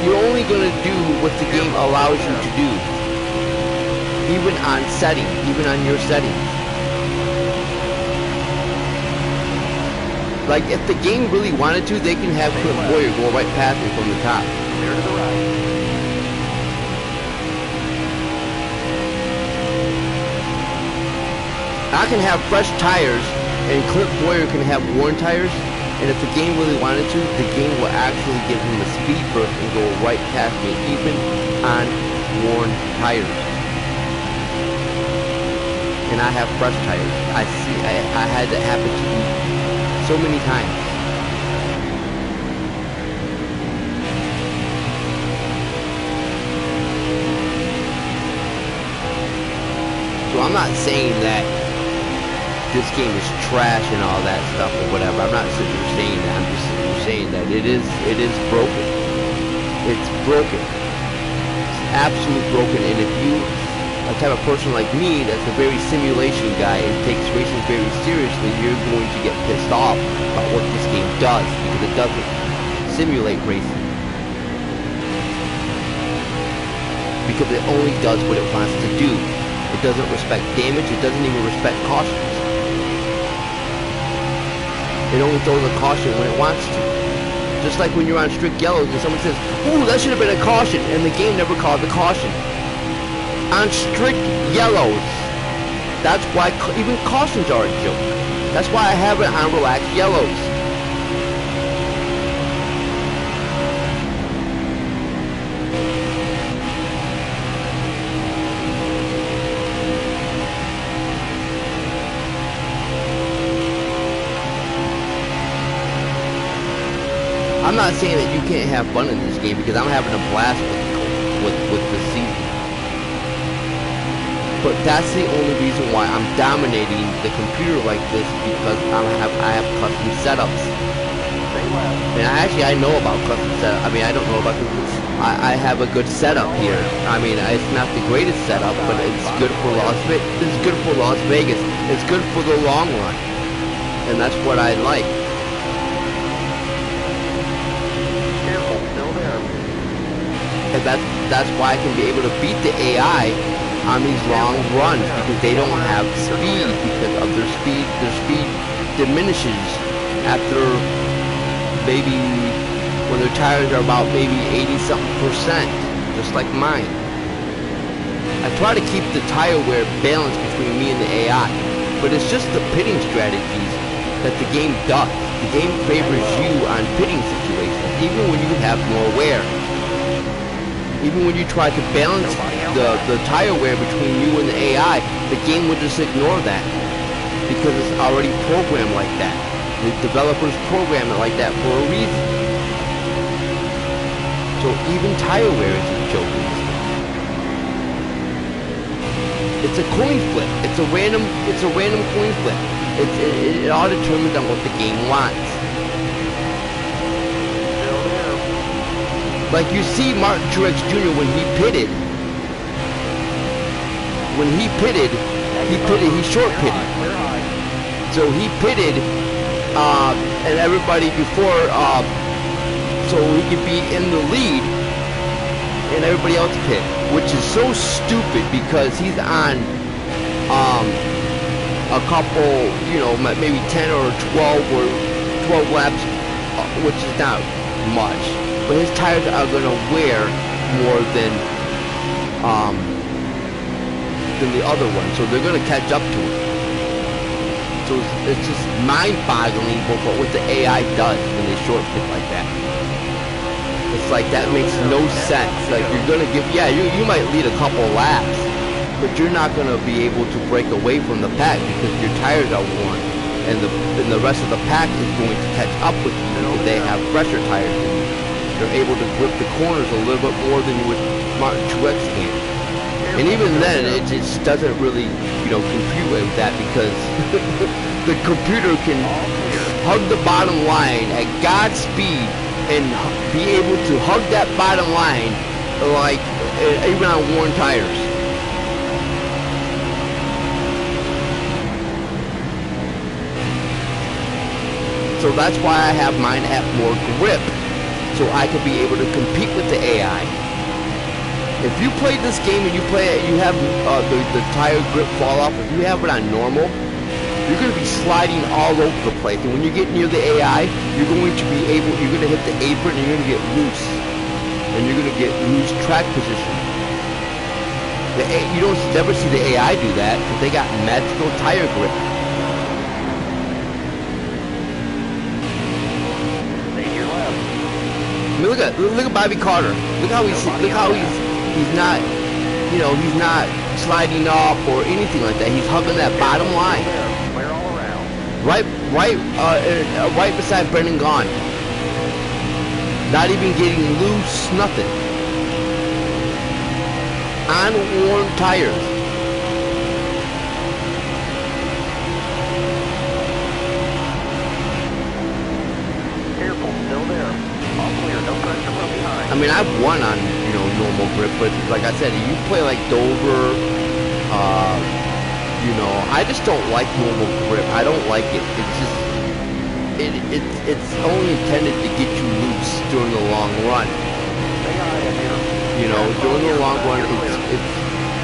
you're only going to do what the game allows you to do. Even on setting, even on your settings. Like, if the game really wanted to, they can have Clint Boyer go right past me from the top. Clear to the right. I can have fresh tires, and Clint Boyer can have worn tires, and if the game really wanted to, the game will actually give him a speed burst and go right past me, even on worn tires. And I have fresh tires. I had that happen to me so many times. So I'm not saying that this game is trash and all that stuff or whatever. I'm not sitting here saying that. I'm just sitting here saying that it is broken. It's broken. It's absolutely broken. And if you a type of person like me that's a very simulation guy and takes racing very seriously, you're going to get pissed off about what this game does, because it doesn't simulate racing. Because it only does what it wants to do. It doesn't respect damage, it doesn't even respect cautions. It only throws a caution when it wants to. Just like when you're on strict yellows and someone says, ooh, that should have been a caution, and the game never called the caution. On strict yellows, that's why even cautions are a joke. That's why I have it on relaxed yellows. I'm not saying that you can't have fun in this game, because I'm having a blast with the season. But that's the only reason why I'm dominating the computer like this, because I have custom setups. And I know about custom setup. I mean, I don't know about I have a good setup here. I mean, it's not the greatest setup, but it's good for Las Vegas. It's good for Las Vegas. It's good for the long run, and that's what I like. that's why I can be able to beat the AI on these long runs, because they don't have speed, because of their speed. Their speed diminishes after maybe when their tires are about maybe 80-something%, just like mine. I try to keep the tire wear balanced between me and the AI, but it's just the pitting strategies that the game does. The game favors you on pitting situations, even when you have more wear. Even when you try to balance the tire wear between you and the AI, the game will just ignore that, because it's already programmed like that. The developers program it like that for a reason. So even tire wear is a joke in this game. It's a coin flip. It's a random coin flip. It all determines on what the game wants. Like you see Martin Truex Jr. when he pitted. He short pitted. So he pitted, and everybody before, so he could be in the lead, and everybody else pit, which is so stupid because he's on, a couple, you know, maybe 10 or 12 laps, which is not much, but his tires are gonna wear more than the other one, so they're gonna catch up to it. So it's just mind-boggling what the AI does when they short pit like that. It's like that makes no sense. Like you're gonna give, yeah, you might lead a couple laps, but you're not gonna be able to break away from the pack because your tires are worn, and the rest of the pack is going to catch up with you because they have fresher tires. They're able to grip the corners a little bit more than you would Martin Truex can. And even then, it just doesn't really, you know, compute with that, because the computer can hug the bottom line at God's speed and be able to hug that bottom line like even on worn tires. So that's why I have mine at more grip, so I can be able to compete with the AI. If you play this game and you have the tire grip fall off, if you have it on normal, you're going to be sliding all over the place. And when you get near the AI, you're going to hit the apron and you're going to get loose. And you're going to get loose track position. You don't never see the AI do that, because they got magical tire grip. I mean, look at Bobby Carter. Look how he's not, you know, he's not sliding off or anything like that. He's hugging that bottom line. Right beside Brendan Gaughan. Not even getting loose, nothing. On worn tires. Careful, still there. All clear, no pressure from behind. I mean, I've won on, you know, normal grip, but like I said, you play like Dover, you know, I just don't like normal grip. I don't like it. It's just, it's only intended to get you loose during the long run. You know, during the long run, it's,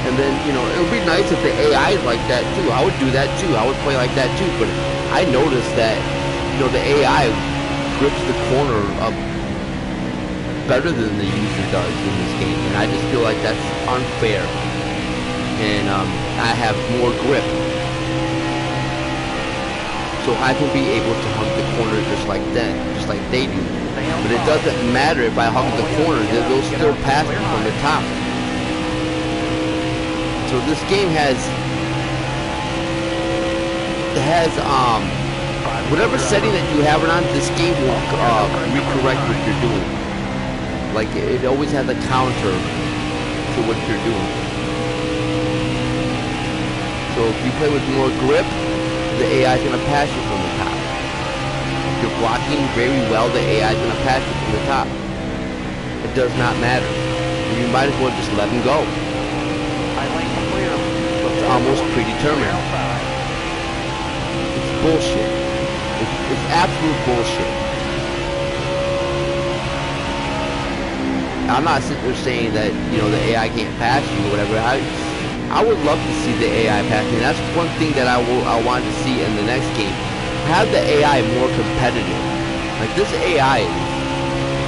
and then, you know, it would be nice if the AI is like that too. I would do that too. I would play like that too, but I noticed that, you know, the AI grips the corner up better than the user does in this game, and I just feel like that's unfair. And I have more grip, so I can be able to hug the corner just like that, just like they do. But it doesn't matter if I hug the corner; they'll still pass me from the top. So this game has whatever setting that you have it on, this game will recorrect what you're doing. Like, it always has a counter to what you're doing. So if you play with more grip, the AI is going to pass you from the top. If you're blocking very well, the AI is going to pass you from the top. It does not matter. You might as well just let him go. It's almost predetermined. It's bullshit. It's absolute bullshit. I'm not sitting there saying that, you know, the AI can't pass you or whatever. I would love to see the AI pass me. That's one thing that I want to see in the next game. Have the AI more competitive. Like, this AI is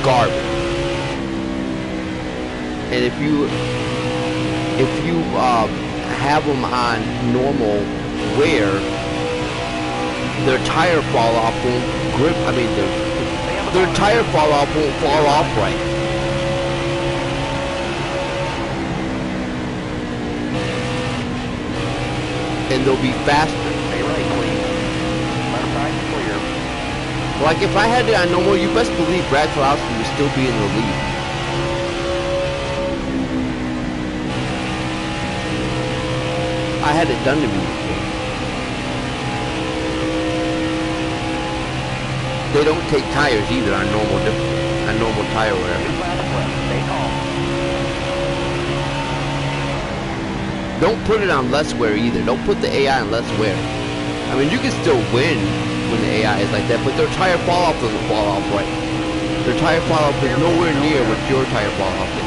garbage. And if you have them on normal wear, their tire fall off won't grip. I mean, their tire fall off won't fall off right. And they'll be faster. Stay right, please. Left side clear. Like, if I had it on normal, you best believe Brad Keselowski would still be in the lead. I had it done to me before. They don't take tires either on normal tire wear. Stay calm. Don't put it on less wear either. Don't put the AI on less wear. I mean, you can still win when the AI is like that, but their tire fall off doesn't fall off right. Their tire fall off is nowhere near what your tire fall off is.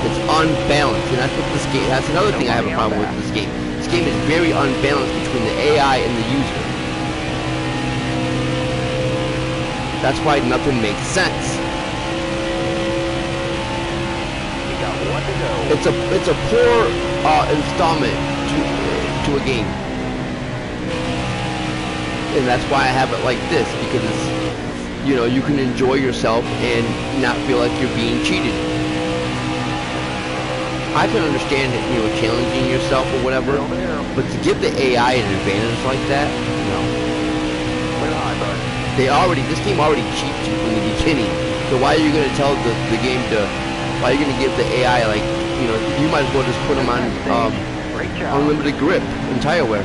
It's unbalanced, and that's what this game. That's another thing I have a problem with this game. This game is very unbalanced between the AI and the user. That's why nothing makes sense. You got one to go. It's a poor installment to a game, and that's why I have it like this, because it's, you know, you can enjoy yourself and not feel like you're being cheated. I can understand it, you know, challenging yourself or whatever, but to give the AI an advantage like that, no. This game already cheats you from the beginning. So why are you going to tell the game to, why are you going to give the AI, like, you know, you might as well just put them on unlimited grip and tire wear.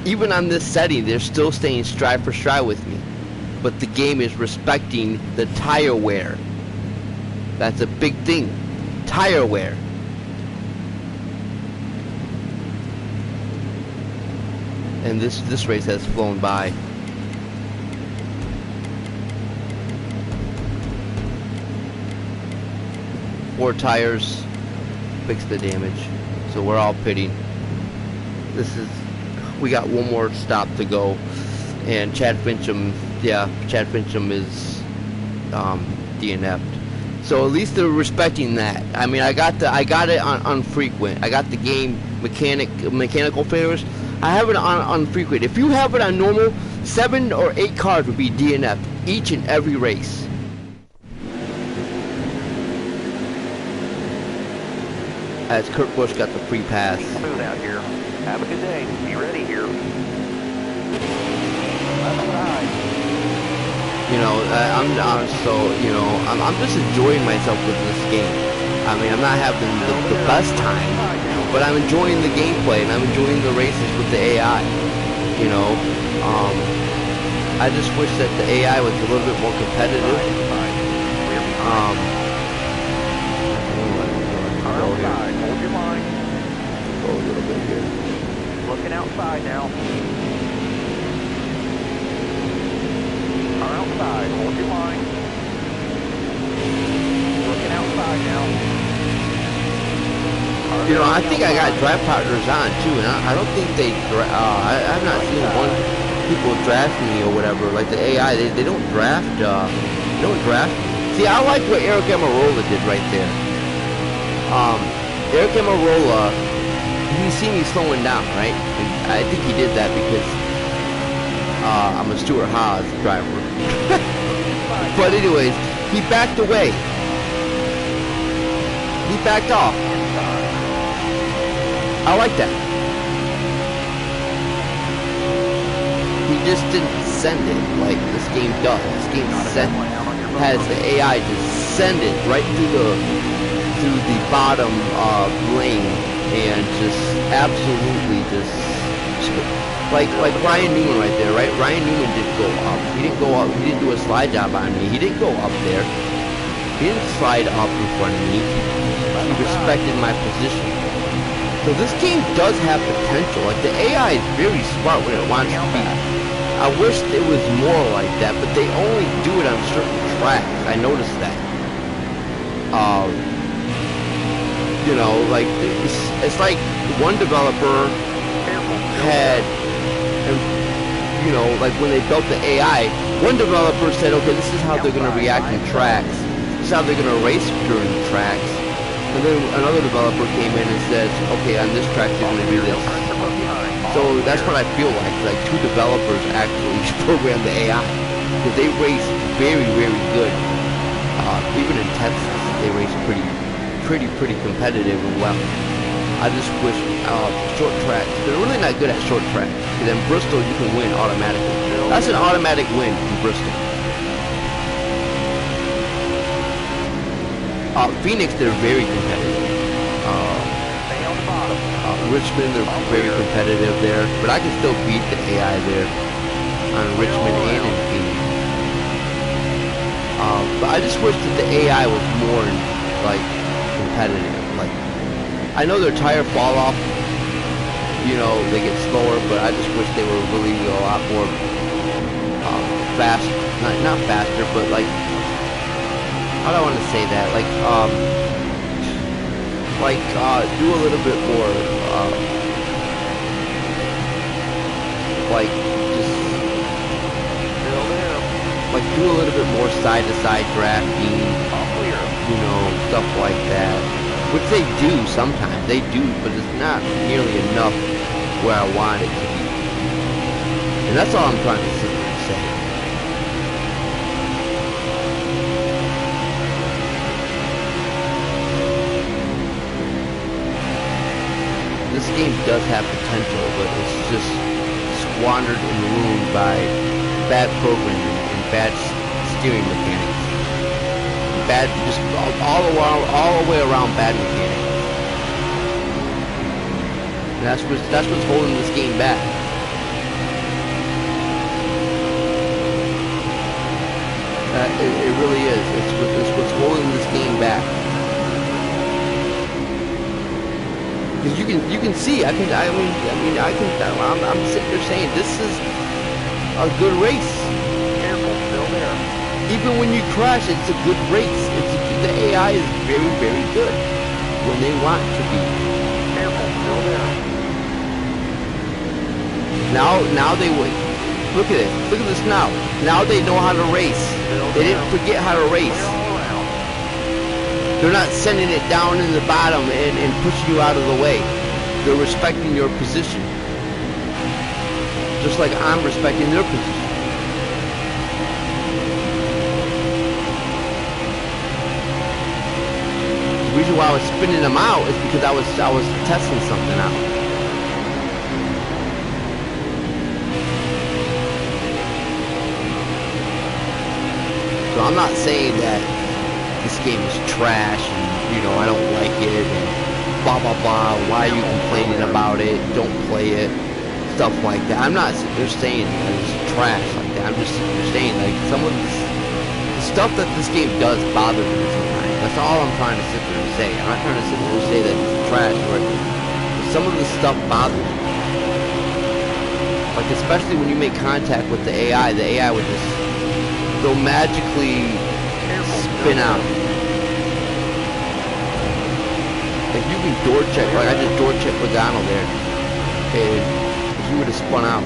Even on this setting, they're still staying stride for stride with me. But the game is respecting the tire wear. That's a big thing. Tire wear. And this race has flown by. Four tires fix the damage. So we're all pitting. We got one more stop to go, and Chad Fincham is DNF'd. So at least they're respecting that. I mean, I got it on unfrequent. I got the game mechanical failures. I have it on unfrequent. If you have it on normal, 7 or 8 cars would be DNF'd each and every race. As Kurt Busch got the free pass. Smooth out here. Have a good day. Be ready here. Left side. You know, I'm just enjoying myself with this game. I mean, I'm not having the best time, but I'm enjoying the gameplay and I'm enjoying the races with the AI. You know, I just wish that the AI was a little bit more competitive. Outside, hold your line. Go a little bit here. Looking outside now. Car outside, hold your line. Looking outside now. You know, I think I got draft partners on too, and I don't think they. I've not seen people draft me or whatever. Like the AI, they don't draft. They don't draft. See, I like what Aric Almirola did right there. Aric Almirola, you see me slowing down, right? I think he did that because I'm a Stuart Haas driver. But anyways, he backed away. He backed off. I like that. He just didn't send it like this game does. This game has the AI just send it right through the bottom lane and just absolutely just like Ryan Newman right there, right? Ryan Newman didn't go up. He didn't go up. He didn't do a slide job on me. He didn't go up there. He didn't slide up in front of me. He respected my position. So this game does have potential. Like, the AI is very smart when it wants to be. I wish it was more like that, but they only do it on certain tracks. I noticed that. You know, like, it's like one developer had, you know, like when they built the AI, one developer said, okay, this is how they're going to react in tracks. This is how they're going to race during the tracks. And then another developer came in and said, okay, on this track they're going to do this. So that's what I feel like two developers actually programmed the AI. Because they race very, very good. Even in Texas, they race pretty competitive and well. I just wish short tracks, they're really not good at short tracks. Because in Bristol, you can win automatically. That's an automatic win in Bristol. Phoenix, they're very competitive. Richmond, they're very competitive there. But I can still beat the AI there on Richmond and in Phoenix. But I just wish that the AI was more, like, competitive. Like, I know their tire fall off, you know, they get slower, but I just wish they were really a lot more fast, not faster, but like, how do I want to say that? Do a little bit more, do a little bit more side-to-side drafting, you know, stuff like that. Which they do sometimes, they do, but it's not nearly enough where I want it to be. And that's all I'm trying to sit there and say. This game does have potential, but it's just squandered and ruined by bad programming and bad steering mechanics. Bad, just all the way around bad mechanics. And that's what's holding this game back. It really is. It's what's holding this game back. Because you can see, I'm sitting there saying this is a good race. Even when you crash, it's a good race. The AI is very, very good when they want to be. Now they would. Look at it. Look at this now. Now they know how to race. They didn't forget how to race. They're not sending it down in the bottom and pushing you out of the way. They're respecting your position. Just like I'm respecting their position. The reason why I was spinning them out is because I was testing something out. So I'm not saying that this game is trash and, you know, I don't like it and blah blah blah, why are you complaining about it, don't play it, stuff like that. I'm not sitting there saying that it's trash like that. I'm just sitting there saying, like, some of the stuff that this game does bother me sometimes. That's all I'm trying to sit there and say. I'm not trying to sit there and say that it's trash, but some of this stuff bothers me. Like, especially when you make contact with the AI would just, they'll magically spin out. Like, you can door check, like I just door checked Logano there, and he would have spun out.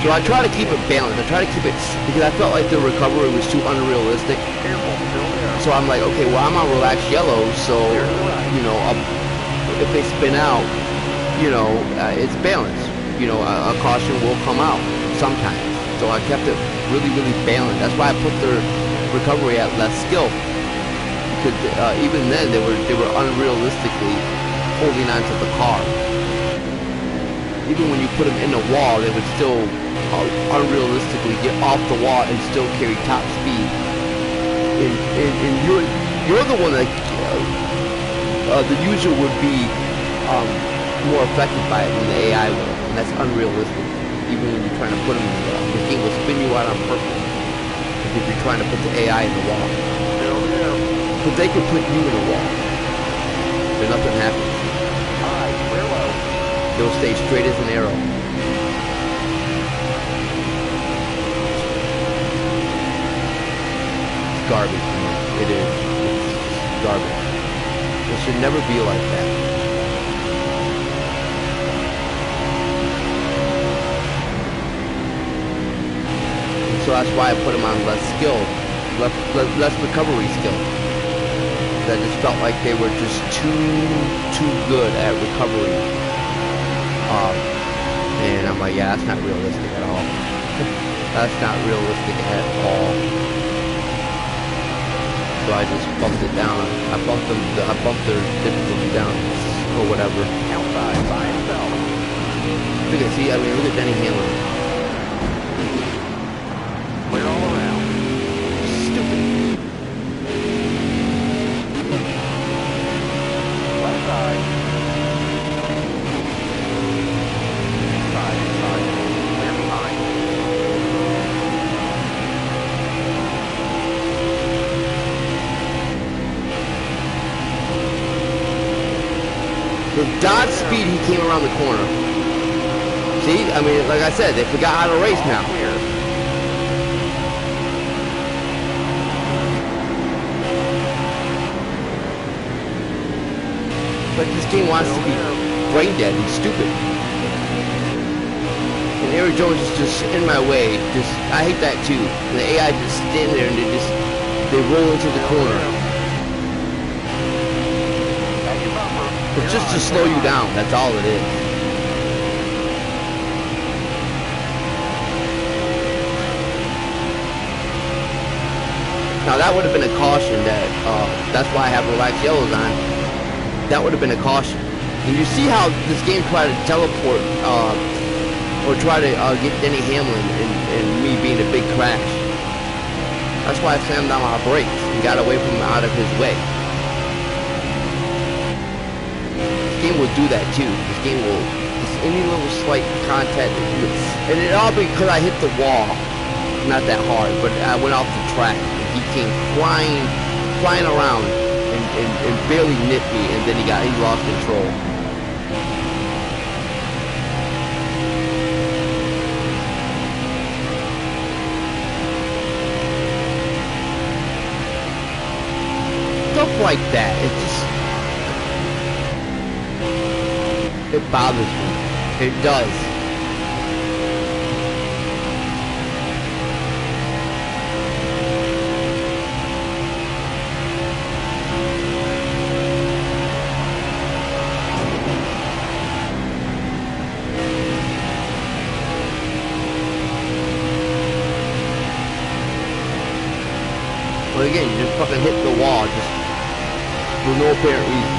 So I try to keep it balanced. I try to keep it, because I felt like the recovery was too unrealistic. So I'm like, okay, well, I'm on relaxed yellow, so, you know, if they spin out, you know, it's balanced. You know, a caution will come out sometimes. So I kept it really, really balanced. That's why I put their recovery at less skill. Because even then, they were unrealistically holding onto the car. Even when you put them in the wall, they would still unrealistically get off the wall and still carry top speed. And you're the one that the user would be more affected by it than the AI will, and that's unrealistic. Even when you're trying to put them in the wall, the game will spin you out on purpose because you're trying to put the AI in the wall. So they can put you in a wall. Then nothing happens. Alright, clear low. They'll stay straight as an arrow. It's garbage, man. It is. It's garbage. It should never be like that. And so that's why I put them on less skill, less recovery skill. I just felt like they were just too good at recovery. And I'm like, yeah, that's not realistic at all. That's not realistic at all. So I just bumped it down. I bumped their difficulty down or whatever. Outside by himself. Look at, see, I mean, look at Denny Hamlin. Clear all around. Stupid. Left side. Inside. Clear behind. The dot speed he came around the corner. See, I mean, like I said, they forgot how to race now. All clear. Like this game wants to be brain dead and stupid. And Aaron Jones is just in my way. Just, I hate that too. The AI just stand there and they roll into the corner. At your bumper. It's just to slow you down. That's all it is. Now that would have been a caution. That's why I have relaxed yellows on. That would have been a caution. And you see how this game tried to teleport or try to get Denny Hamlin and me being a big crash. That's why I slammed down my brakes and got away from out of his way. This game will do that too. This game will, just any little slight contact, and it all because I hit the wall, not that hard, but I went off the track. He came flying around and barely nipped me, and then he lost control. Stuff like that, it bothers me. It does. But again, you just fucking hit the wall, just for no apparent reason.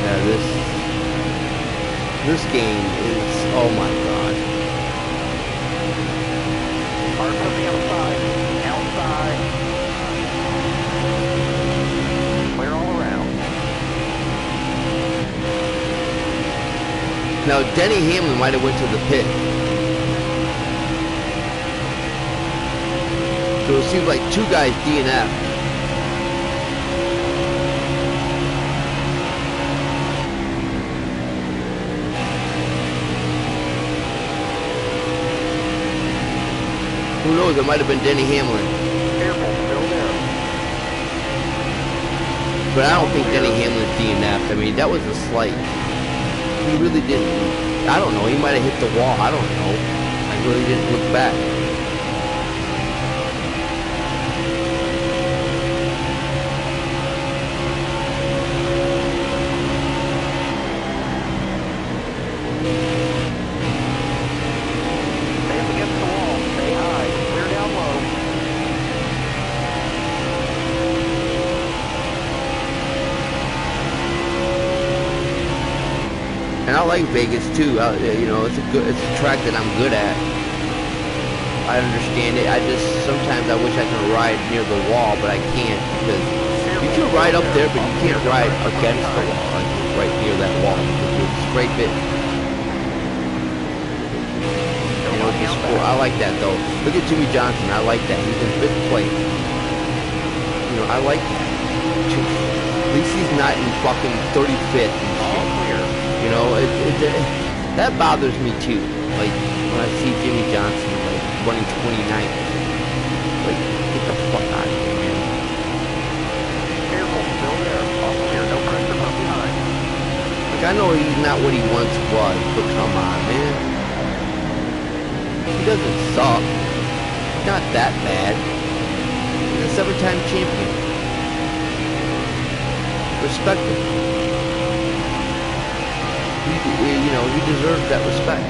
Yeah, this game is, oh my god. Hard from the outside. Outside. Clear all around. Now Denny Hamlin might have went to the pit. So it seems like two guys DNF. Who knows, it might have been Denny Hamlin. Careful, still there. But I don't think Denny Hamlin's DNF'd. I mean, that was a slight. He really didn't. I don't know, he might have hit the wall. I don't know. I really didn't look back. Stand against the wall. Stay high. Clear down low. And I like Vegas too. You know, it's a track that I'm good at. I understand it. I just sometimes I wish I could ride near the wall, but I can't because you can ride up there, but you can't ride against the wall, like right near that wall. Because you'll scrape it. You know, just cool. I like that though. Look at Jimmie Johnson. I like that. He's in 5th place. You know, I like that. At least he's not in fucking 35th and shit. You know, that bothers me too. Like when I see Jimmie Johnson like running 29th. Like, get the fuck out of here, man. Careful, still there. All clear, no pressure from behind. Like I know he's not what he once was, but come on, man. He doesn't suck. He's not that bad. He's a 7-time champion. Respect him. You know, he deserves that respect.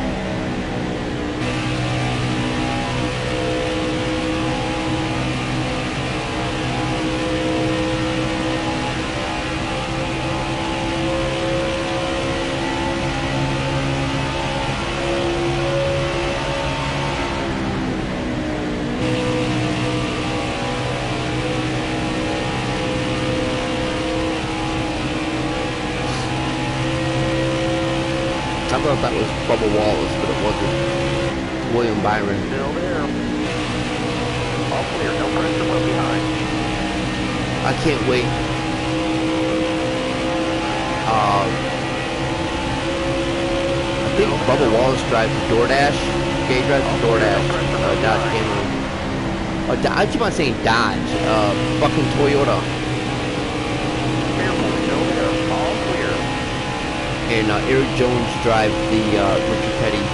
I thought that was Bubba Wallace, but it wasn't. William Byron. Still there. All clear, no pressure from behind. I can't wait. I think Bubba Wallace drives for DoorDash. Okay, he drives for DoorDash. Dodge Camry. I keep on saying Dodge. Fucking Toyota. Careful, still there. All clear. And Eric Jones drives the Richard Petty 43.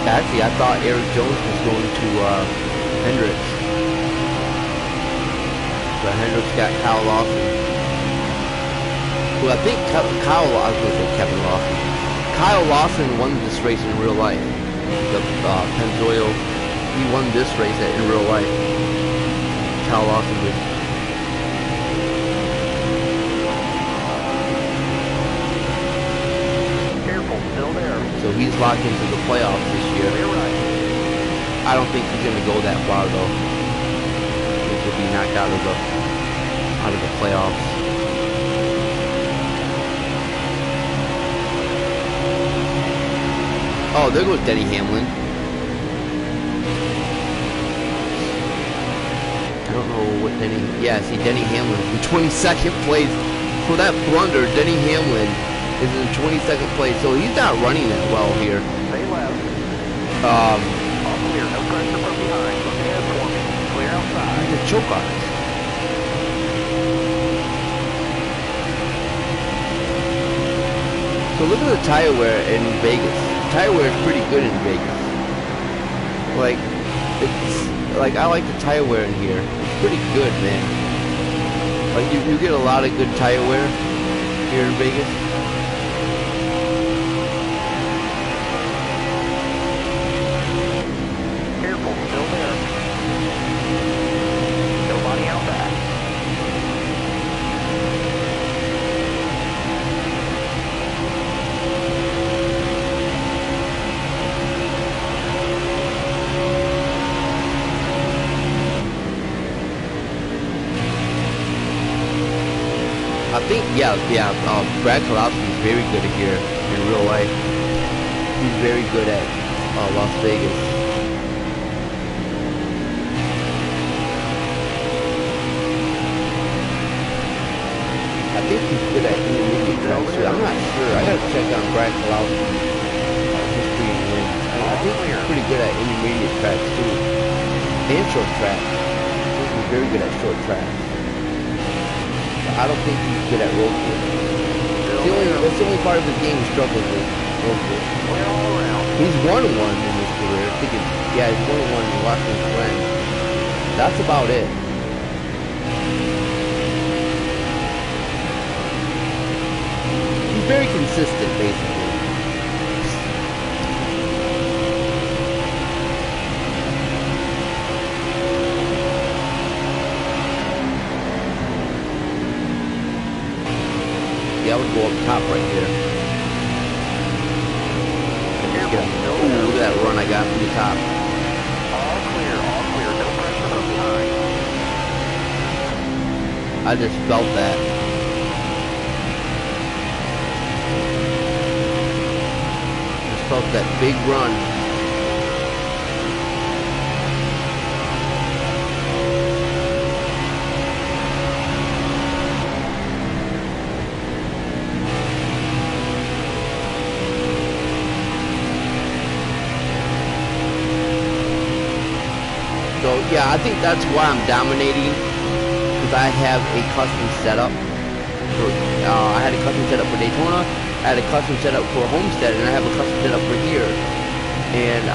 Actually, I thought Eric Jones was going to Hendricks. But Hendricks got Kyle Lawson. Well, I think Kyle Lawson, I was going to say Kevin Lawson. Kyle Lawson won this race in real life. The Pennzoil, he won this race in real life. Kyle Lawson did. Careful, still there. So he's locked into the playoffs this year. Clear right. I don't think he's gonna go that far though. I think he'll be knocked out of the playoffs. Oh, there goes Denny Hamlin. I don't know what Denny. Yeah, see Denny Hamlin in 22nd place for that blunder. Denny Hamlin is in 22nd place, so he's not running as well here. Stay left. All clear, no pressure from behind. Look ahead for me. Clear outside. He's a choke on us. So look at the tire wear in Vegas. Tire wear is pretty good in Vegas. Like, it's like I like the tire wear in here. It's pretty good, man. Like you get a lot of good tire wear here in Vegas. Careful, still there. Nobody out back. I think, Brad Keselowski is very good here in real life. He's very good at Las Vegas. I think he's good at intermediate tracks too. I'm not sure. I gotta check on Brad Keselowski's history and wins. I think he's pretty good at intermediate tracks too. And short tracks. I think he's very good at short tracks. I don't think he's good at road course. That's the only part of his game he struggles with. Road course. Clear all around. He's won one in his career. I think he's won one in Washington Glen. That's about it. He's very consistent, basically. I would go up top right here. Ooh, look at that run I got from the top. All clear, no pressure from behind. I just felt that. Just felt that big run. So yeah, I think that's why I'm dominating, because I have a custom setup. I had a custom setup for Daytona, I had a custom setup for Homestead, and I have a custom setup for here. And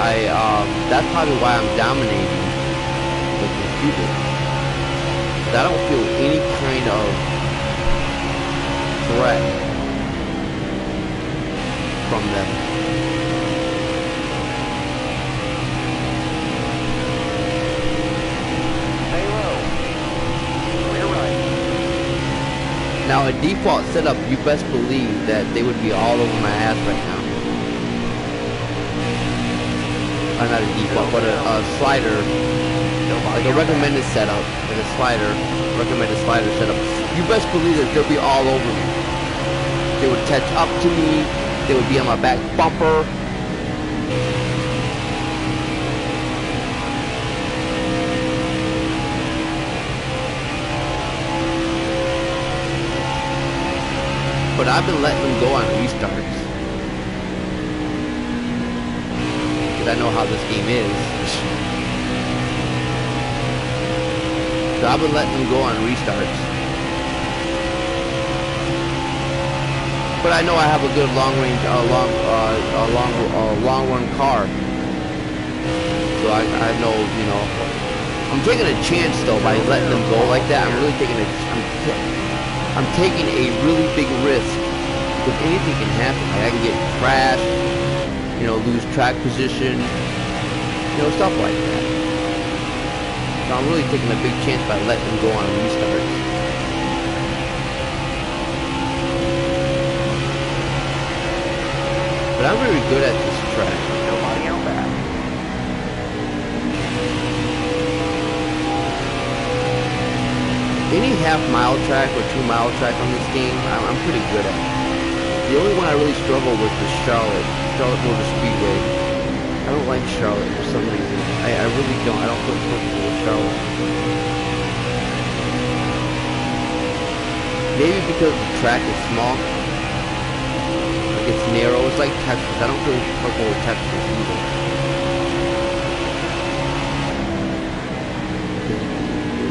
that's probably why I'm dominating the computer. I don't feel any kind of threat from them. Now, a default setup, you best believe that they would be all over my ass right now. Not a default, but a slider, like a recommended setup, like a slider, recommended slider setup. You best believe that they'll be all over me. They would catch up to me. They would be on my back bumper. But I've been letting them go on restarts. Because I know how this game is. So I've been letting them go on restarts. But I know I have a good long range, long run car. So I know, you know, I'm taking a chance though by letting them go like that. I'm really taking I'm taking a really big risk, because anything can happen. Like I can get crashed, you know, lose track position, you know, stuff like that. So I'm really taking a big chance by letting them go on restarts. But I'm very good at this track. Nobody out back. Any half-mile track or 2-mile track on this game, I'm pretty good at. The only one I really struggle with is Charlotte Motor Speedway. I don't like Charlotte for some reason. I really don't. I don't feel comfortable with Charlotte. Maybe because the track is small. Like it's narrow. It's like Texas. I don't feel comfortable with Texas either.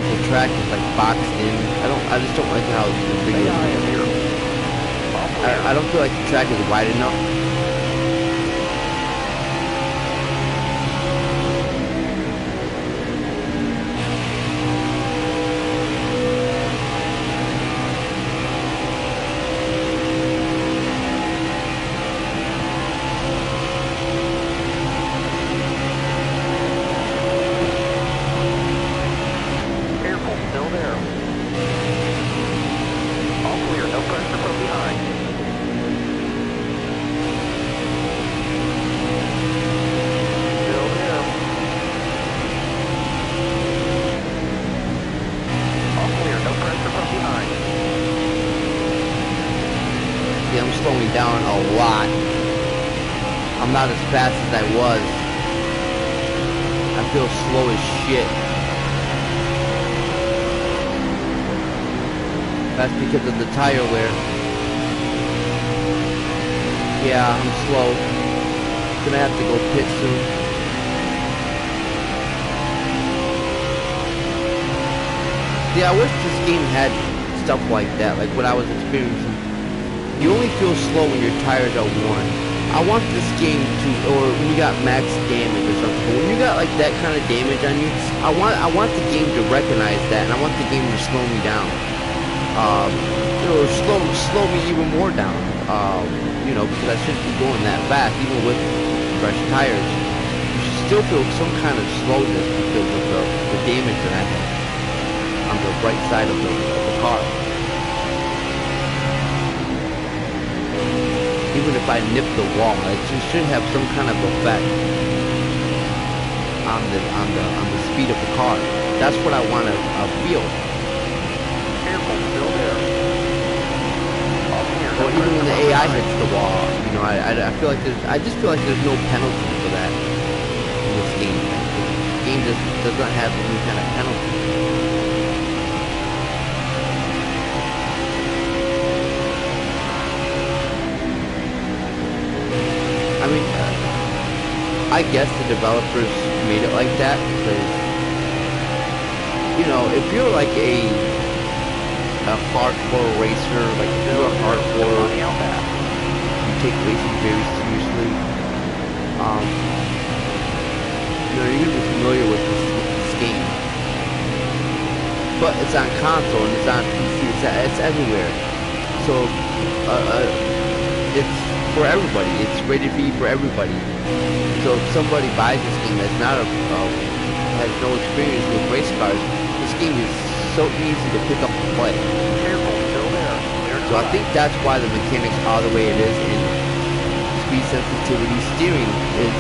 The track is like boxed in. I just don't like how the big is here. I don't feel like the track is wide enough. I'm slowing down a lot. I'm not as fast as I was. I feel slow as shit. That's because of the tire wear. Yeah, I'm slow. Gonna have to go pit soon. Yeah, I wish this game had stuff like that, like what I was experiencing. You only feel slow when your tires are worn. I want this game to, or when you got max damage or something, but when you got like that kind of damage on you, I want the game to recognize that, and I want the game to slow me down. Or slow me even more down. You know, because I shouldn't be going that fast, even with fresh tires. You should still feel some kind of slowness because of the damage that I had on the right side of the car. even if I nip the wall, it should have some kind of effect on the speed of the car. That's what I want to feel. Careful, still there. Up here. Or even when the AI hits the wall, you know, I feel like I just feel like there's no penalty for that in this game. The game just does not have any kind of penalty. I mean, I guess the developers made it like that because, you know, if you're like a hardcore racer, like if you're a hardcore, you take racing very seriously, you know, you're gonna be familiar with this game. But it's on console and it's on PC, it's everywhere. So, it's for everybody. It's rated V for everybody. So if somebody buys this game that's not has no experience with race cars, this game is so easy to pick up and play. Careful, still there. So I think that's why the mechanics are the way it is, and speed sensitivity steering is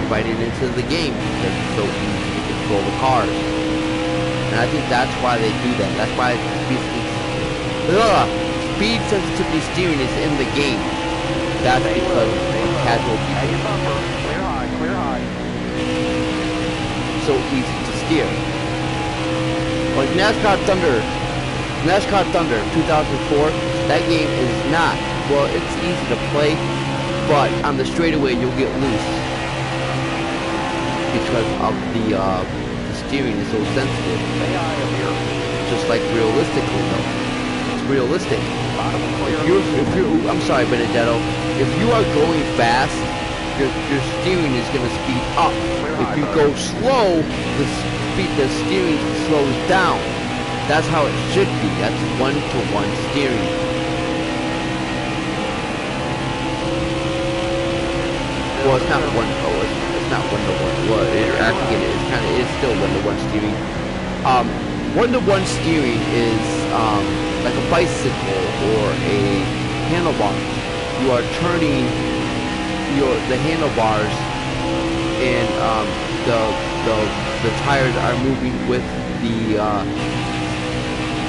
invited into the game because it's so easy to control the cars. And I think that's why they do that. That's why speed sensitivity steering is in the game. That's because of casual people. Clear high, clear high. So easy to steer. Like NASCAR Thunder 2004, that game is not, well, it's easy to play, but on the straightaway you'll get loose because of the steering is so sensitive. Just like realistically though. It's realistic. If you're, I'm sorry, Benedetto. If you are going fast, your steering is going to speed up. If you go slow, the steering slows down. That's how it should be. That's one-to-one steering. Well, it's not one. Oh, it's not one-to-one. Well, I think it is. Kind of is still one-to-one steering. One-to-one steering is like a bicycle or a handlebar. You are turning the handlebars, and the tires are moving with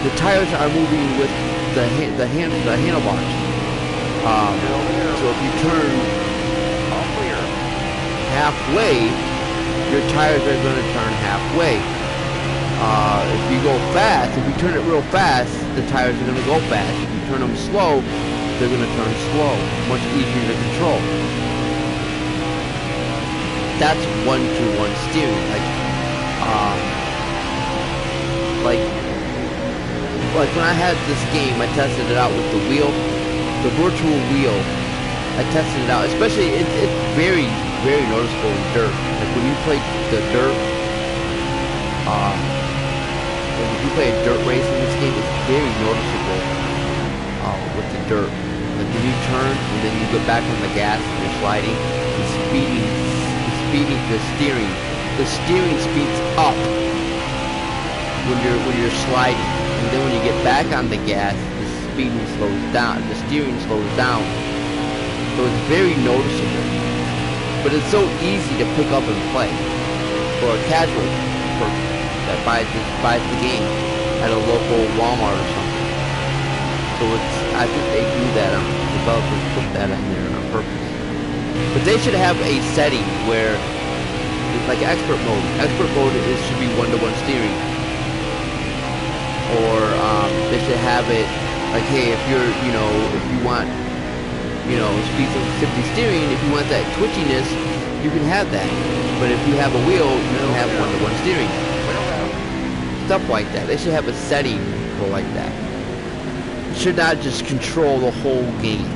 the tires are moving with the handlebars. So if you turn halfway, your tires are going to turn halfway. If you go fast, if you turn it real fast, the tires are going to go fast. If you turn them slow, they're going to turn slow. Much easier to control. That's one-to-one steering. Like when I had this game, I tested it out with the wheel, the virtual wheel. I tested it out, especially it's very, very noticeable in dirt. Like when you play the dirt, if you play a dirt race in this game, it's very noticeable with the dirt. Like when you turn and then you go back on the gas and you're sliding, the steering speeds up when you're sliding, and then when you get back on the gas, the speeding slows down, the steering slows down. So it's very noticeable, but it's so easy to pick up and play for a casual person that buys the game at a local Walmart or something. So I think they do that, developers put that in there on purpose. But they should have a setting where it's like expert mode. Expert mode should be one-to-one steering. Or they should have it like, hey, if you're, if you want, speed sensitivity steering, if you want that twitchiness, you can have that. But if you have a wheel, you can have one-to-one steering. Stuff like that. They should have a setting for like that. It should not just control the whole game.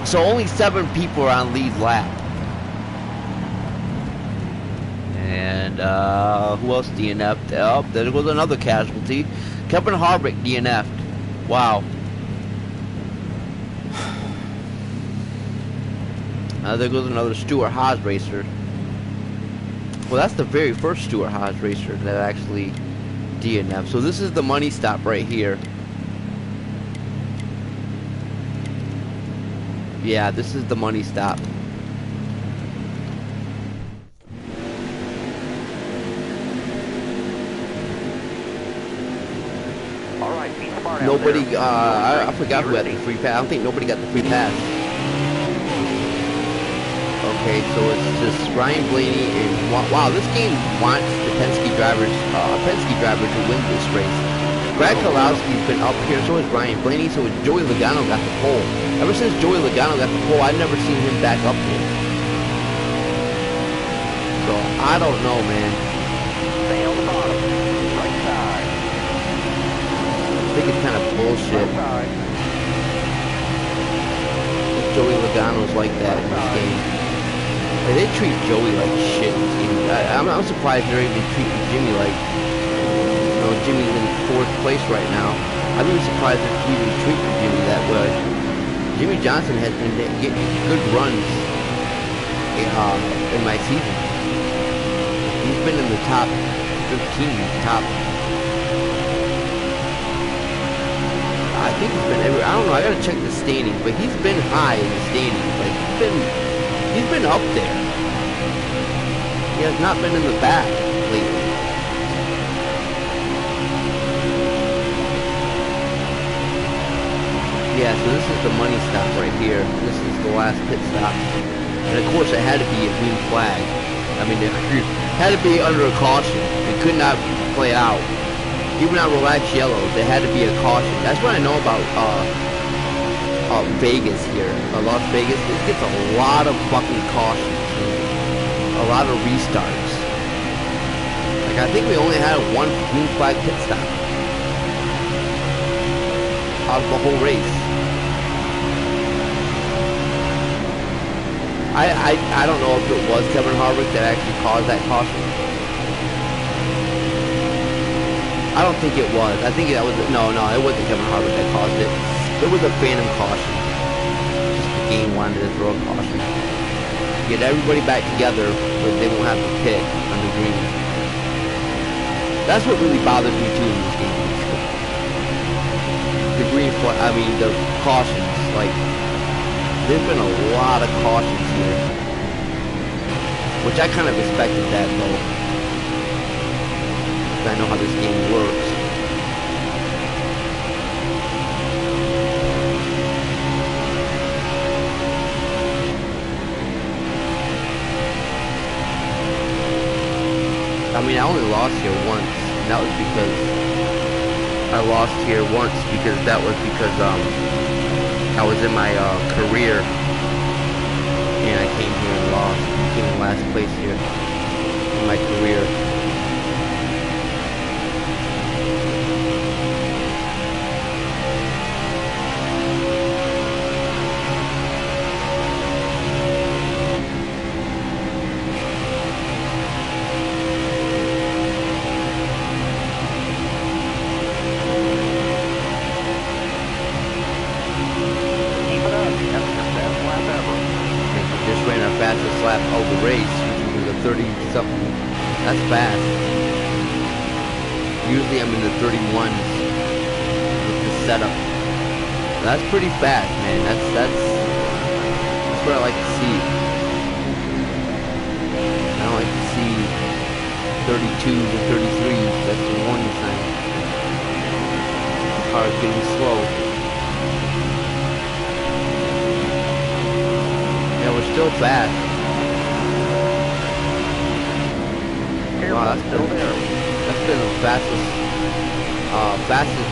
So only 7 people are on lead lap. And who else DNF'd? Oh, there goes another casualty. Kevin Harvick DNF'd. Wow. There goes another Stuart Haas racer. Well, that's the very first Stuart Haas racer that actually DNF'd. So this is the money stop right here. Yeah, this is the money stop. Alright, be smart out Nobody, there. I forgot who had the free pass. I don't think nobody got the free pass. Okay, so it's just Ryan Blaney and wow, this game wants the Penske drivers to win this race. Brad Keselowski's been up here, so is Ryan Blaney, so is Joey Logano got the pole. Ever since Joey Logano got the pole, I've never seen him back up here. So I don't know, man. Stay on the bottom. Right side. I think it's kind of bullshit. Right side. Joey Logano's like that in this game. Like, they treat Joey like shit in this game. I'm surprised they're even treating Jimmy like, you know, Jimmy's in 4th place right now. I'm even surprised they're even treating Jimmy that way. Jimmy Johnson has been getting good runs in my season. He's been in the top 15, top. I think he's been every. I don't know. I gotta check the standings, but he's been high in the standings. Like he's been up there. He has not been in the back lately. Yeah, so this is the money stop right here. This is the last pit stop, and of course it had to be a green flag. I mean, it had to be under a caution. It could not play out. Even on relaxed yellows, there had to be a caution. That's what I know about Vegas here. Las Vegas, it gets a lot of fucking cautions. A lot of restarts. Like, I think we only had one green flag pit stop out of the whole race. I don't know if it was Kevin Harvick that actually caused that caution. I don't think it was. I think that was no, it wasn't Kevin Harvick that caused it. It was a phantom caution. Just the game wanted to throw a caution. Get everybody back together so they won't have to pit on the green. That's what really bothers me too in this game. The green flag, I mean the cautions. Like, there's been a lot of cautions here, which I kind of expected that though. I know how this game works. I mean, I only lost here once, and that was because I lost here once because I was in my career, and I came here and lost. I came in last place here in my career. Lap of the race, which was a 30-something. That's fast. Usually I'm in the 31s with the setup. That's pretty fast, man. That's what I like to see. I don't like to see 32s and 33s. That's the warning sign. The car is getting slow. Yeah, we're still fast. Wow, that's been the fastest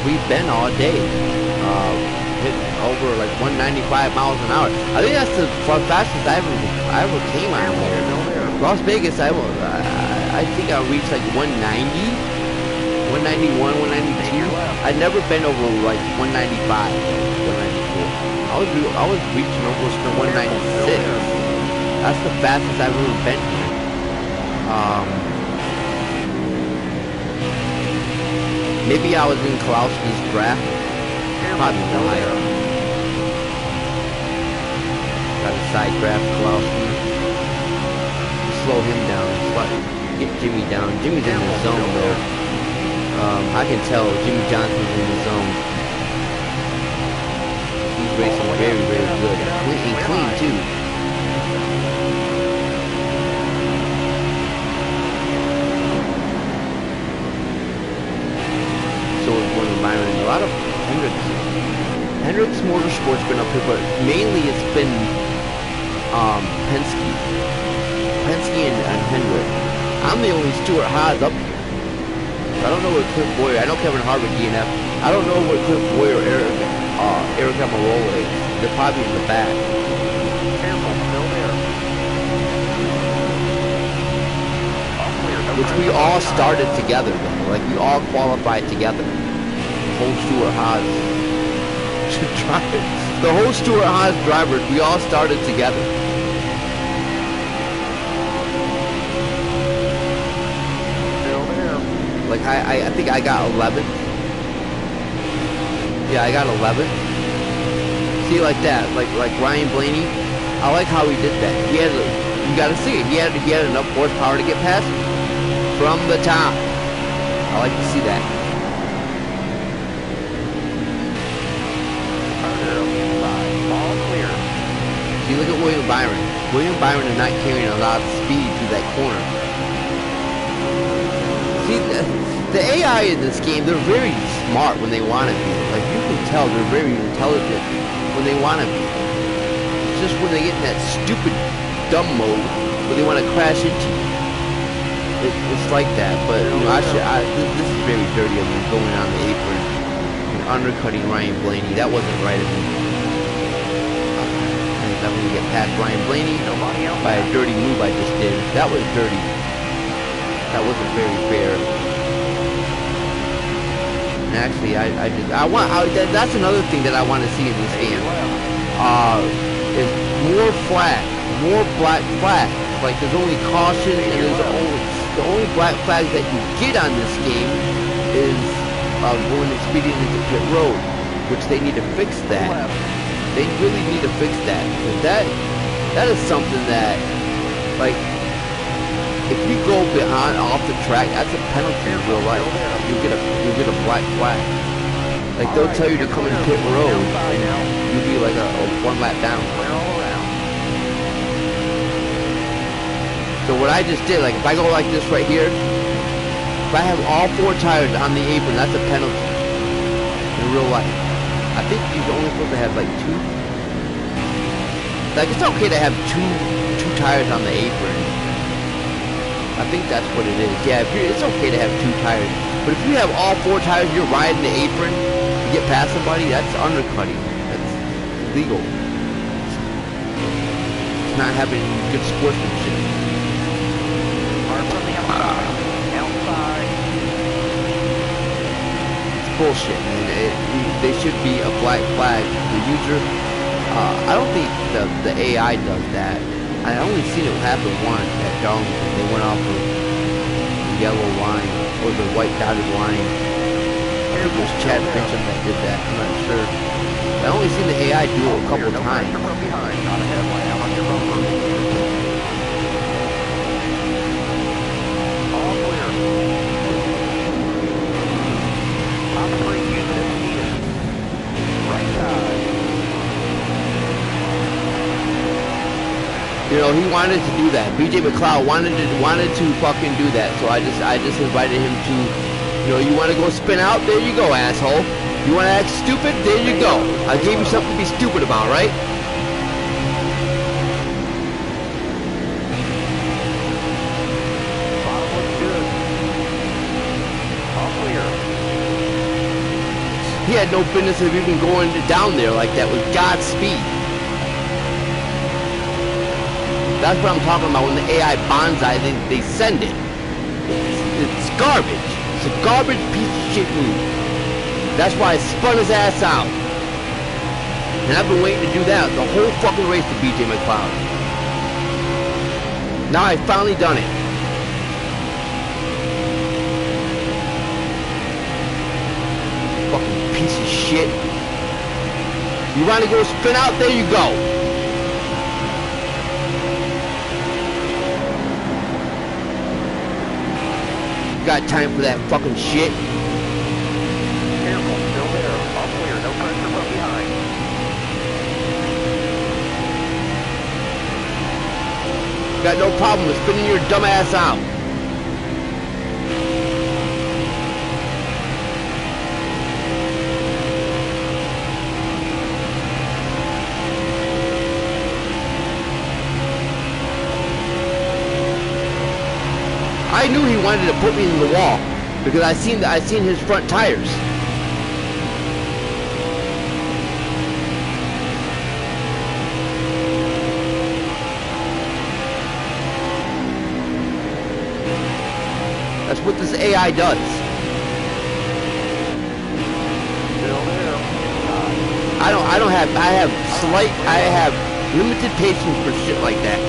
we've been all day. Hitting over like 195 miles an hour. I think that's the fastest I ever came on here. Las Vegas, I think I reached like 190, 191, 192. I'd never been over like 195, 194. I was reaching almost to 196. That's the fastest I've ever been here. Maybe I was in Keselowski's draft. Probably higher. Got a side draft Keselowski. Slow him down. Get Jimmy down. Jimmy's in the zone though. I can tell Jimmy Johnson's in the zone. He's racing very, very good. but mainly it's been Penske and Hendrick. I'm the only Stuart Haas up here. I don't know what Cliff Boyer. I know Kevin Harvick, DNF. I don't know what Cliff Boyer or Eric Amarola is. They're probably in the back. Careful, still there. All clear, no Which we pressure all from started together though. Like we all qualified together. The whole Stuart Haas the whole Stuart Haas drivers, we all started together. Still there. Like I think I got 11th. Yeah, I got 11th. See, like that, like Ryan Blaney. I like how he did that. He had, you gotta see it. He had enough horsepower to get past me from the top. I like to see that. All clear. See, look at William Byron. William Byron is not carrying a lot of speed through that corner. See, the AI in this game, they're very smart when they want to be. Like, you can tell they're very intelligent when they want to be. It's just when they get in that stupid dumb mode where they want to crash into you. It's like that, but you know, this is very dirty of me going on the apron and undercutting Ryan Blaney. That wasn't right of me. I'm going to get past Ryan Blaney by a dirty move I just did. That was dirty. That wasn't very fair. And actually, that's another thing that I want to see in this game. Is more flag, more black flags. Like there's only caution and the only black flags that you get on this game is going and speeding into pit road, which they need to fix that. They really need to fix that, because that is something that, like, if you go beyond off the track, that's a penalty in real life. You get a black flag. Like they'll tell you to come in pit road, and you'll be like a 1 lap down. So what I just did, like if I go like this right here, if I have all 4 tires on the apron, that's a penalty in real life. I think you're only supposed to have like 2. Like it's okay to have two tires on the apron. I think that's what it is. Yeah, it's okay to have 2 tires. But if you have all 4 tires, you're riding the apron to get past somebody, that's undercutting. That's illegal. It's not having good sportsmanship. Bullshit, man. They should be a black flag. The user, I don't think the AI does that. I only seen it happen once at Darlington. They went off of the yellow line or the white dotted line. I think it was Chad Fincham that did that. I'm not sure. I only seen the AI do it a couple times. You know, he wanted to do that. BJ McLeod wanted to fucking do that. So I just invited him to, you know, you want to go spin out? There you go, asshole. You want to act stupid? There you go. I gave you something to be stupid about, right? He had no business of even going down there like that with Godspeed. That's what I'm talking about when the AI bonsai, they send it. It's garbage. It's a garbage piece of shit move. That's why I spun his ass out. And I've been waiting to do that the whole fucking race to BJ McLeod. Now I've finally done it. Fucking piece of shit. You want to go spin out? There you go. Got time for that fucking shit. Careful, still there. All clear, no pressure from behind. Got no problem with spinning your dumb ass out. I knew he wanted to put me in the wall because I seen his front tires. That's what this AI does. Still there. I have limited patience for shit like that.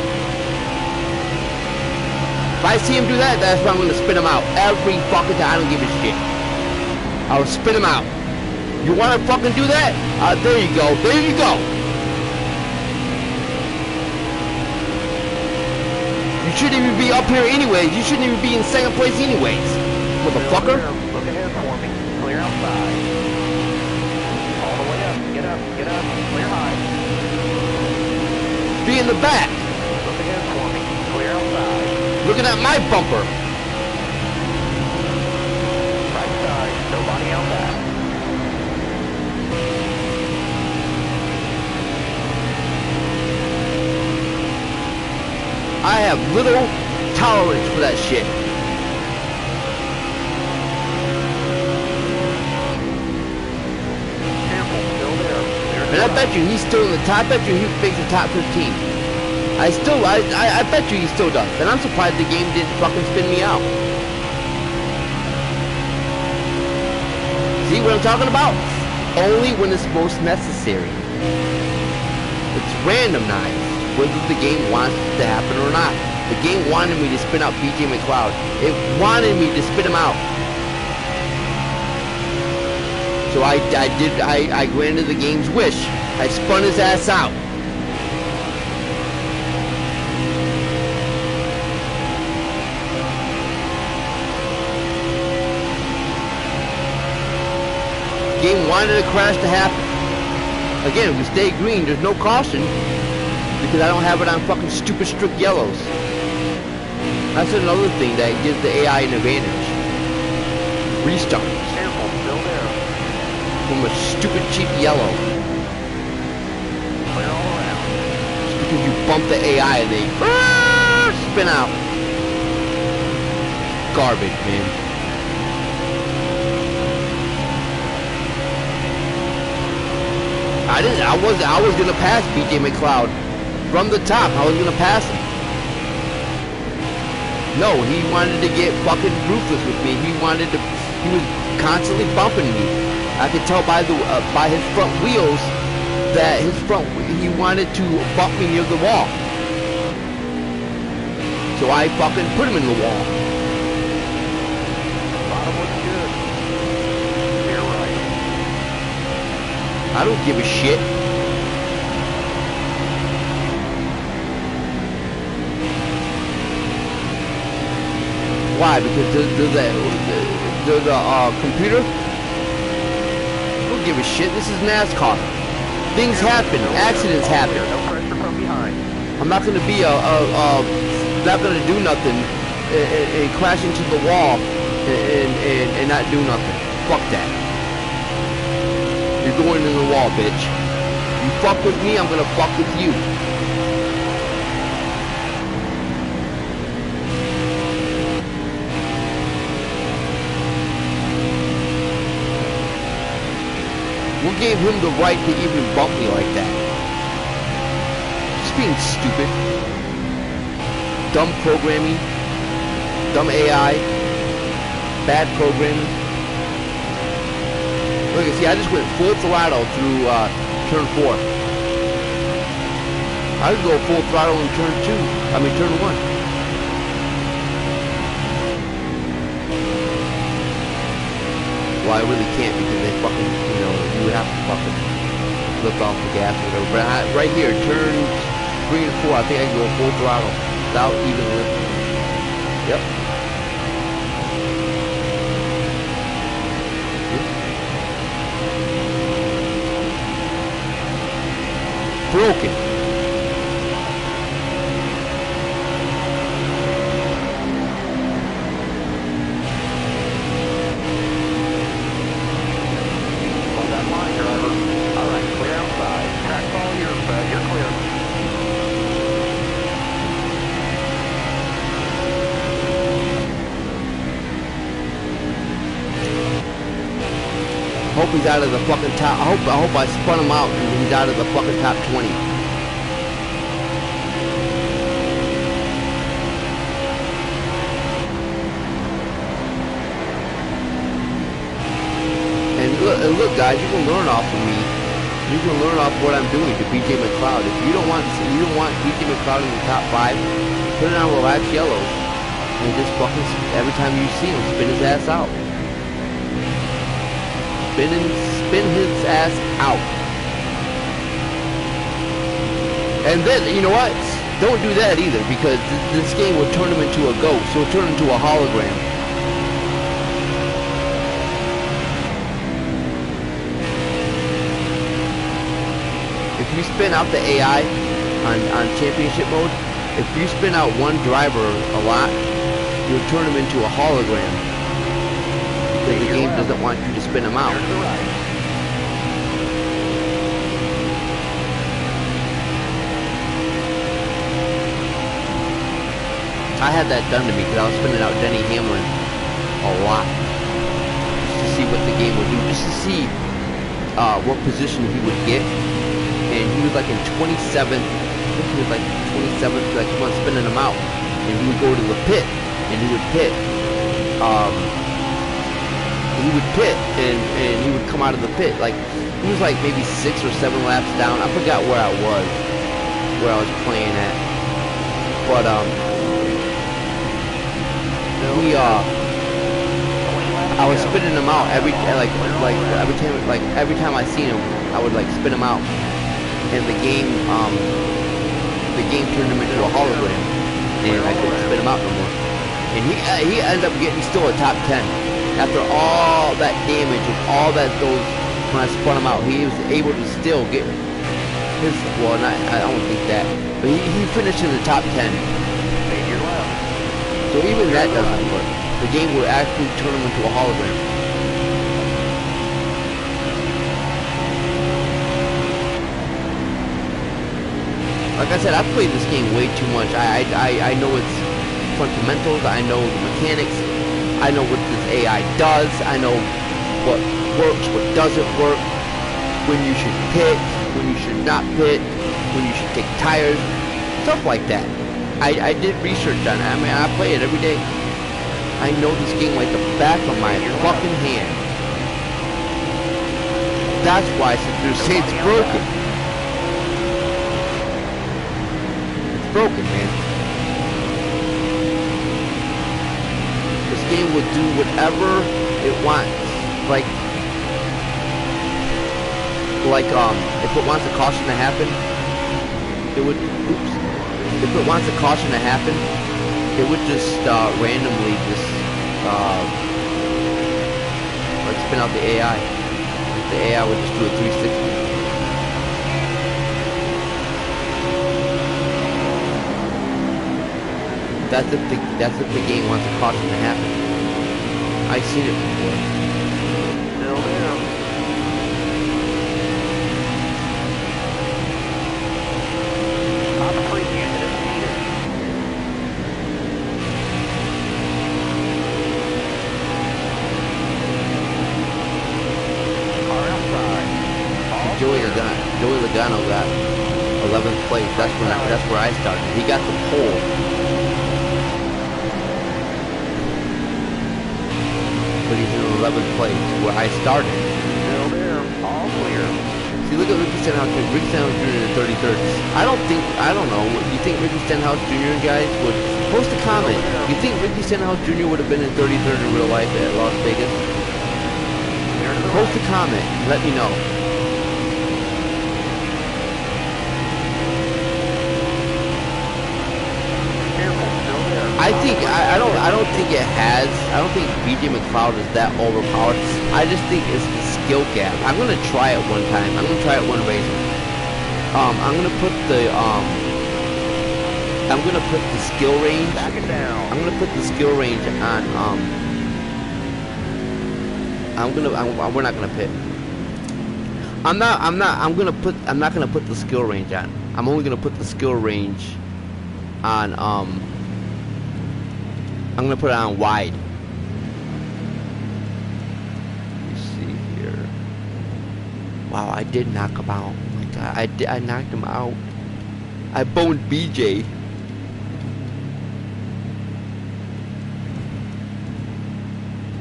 If I see him do that, that's when I'm gonna spit him out. Every fucking time. I don't give a shit. I'll spit him out. You wanna fucking do that? There you go. There you go. You shouldn't even be up here anyways. You shouldn't even be in second place anyways. Motherfucker. Look ahead for me. Clear outside. All the way up. Get up. Get up. Clear high. Be in the back. Look ahead for me. Clear outside. Looking at my bumper. Right side. Nobody out back. I have little tolerance for that shit. Careful. Still there. Clear And I bet you he's still in the top. I bet you he makes the top 15. I bet you he still does. And I'm surprised the game didn't fucking spin me out. See what I'm talking about? Only when it's most necessary. It's randomized whether the game wants it to happen or not. The game wanted me to spin out BJ McLeod. It wanted me to spin him out. So I granted the game's wish. I spun his ass out. Game wanted a crash to happen. Again, if we stay green, there's no caution because I don't have it on fucking stupid strict yellows. That's another thing that gives the AI an advantage. Restart Careful. Still there. from a stupid cheap yellow. Clear all around. Just because you bump the AI and they spin out. Garbage, man. I was gonna pass BJ McLeod from the top. I was gonna pass him. No, he wanted to get fucking ruthless with me. He was constantly bumping me. I could tell by his front wheels that he wanted to bump me near the wall. So I fucking put him in the wall. Bottom looks good. Clear right. I don't give a shit. Why? Because the computer? Don't give a shit. This is NASCAR. Things happen. Accidents happen. No pressure from behind. I'm not gonna be not gonna do nothing and crash into the wall and not do nothing. Fuck that. You're going in the wall, bitch. You fuck with me, I'm gonna fuck with you. What gave him the right to even bump me like that? Just being stupid. Dumb programming. Dumb AI. Bad programming. Look, see, I just went full throttle through turn 4. I could go full throttle in turn 1. Well, I really can't because they fucking, you have to fucking lift off the gas or whatever. But right here, turn 3 and 4, I think I can go full throttle without even lifting. Yep. Broken. On that line, driver. All right, clear outside. Track's all yours, bud. You're clear. he's out of the fucking top. I hope I spun him out and he's out of the fucking top 20. And look, guys, you can learn off of me. You can learn off what I'm doing to BJ McLeod. If you don't want BJ McLeod in the top 5, put it on relax yellow, and just fucking every time you see him, spin his ass out. Spin his ass out. And then you know what? Don't do that either, because this game will turn him into a ghost. It'll turn into a hologram. If you spin out the AI on championship mode, if you spin out one driver a lot, you'll turn him into a hologram. Because the game doesn't want you to spin him out. I had that done to me because I was spinning out Denny Hamlin a lot. Just to see what the game would do. Just to see what position he would get. And he was like in 27th, I think he was like 27th, like he was spinning him out. And he would go to the pit, and he would pit. And he would come out of the pit. Like, he was like maybe 6 or 7 laps down. I forgot where I was playing at. But, I was spinning him out every time I seen him, I would like spin him out. And the game turned him into a hologram, and I couldn't spin him out no more. And he ended up getting still a top 10 after all that damage and all that those. When I spun him out, he was able to still get his. Well, I don't think that, but he finished in the top 10. So even that doesn't work. The game will actually turn him into a hologram. Like I said, I've played this game way too much. I know its fundamentals. I know the mechanics. I know what this AI does. I know what works, what doesn't work. When you should pit, when you should not pit, when you should take tires, stuff like that. I did research on it. I mean, I play it every day. I know this game like the back of my fucking hand. That's why I said it's broken. Broken, man. This game will do whatever it wants. Like if it wants a caution to happen, it would. Oops. If it wants a caution to happen, it would just randomly just like spin out the AI. The AI would just do a 360. That's if the game wants a caution to happen. I've seen it before. Still there. Top 3 unit defeated. Car outside. Joey Logano got 11th place. That's where I started. He got the pole. But he's in 11th place, where I started. Still there, all clear. See, look at Ricky Stenhouse Jr. Ricky Stenhouse Jr. in 33rd. I don't know. You think Ricky Stenhouse Jr. guys would post a comment? You think Ricky Stenhouse Jr. would have been in 33rd in real life at Las Vegas? Post a comment. Let me know. I don't think it has. I don't think BJ McLeod is that overpowered. I just think it's the skill gap. I'm gonna try it one time. I'm gonna try it one race. I'm gonna put the skill range. Back it down. I'm gonna put the skill range on. We're not gonna pit. I'm not gonna put the skill range on. I'm only gonna put the skill range on. I'm gonna put it on wide. Let me see here. Wow, I did knock him out. Oh my god, I knocked him out. I boned BJ.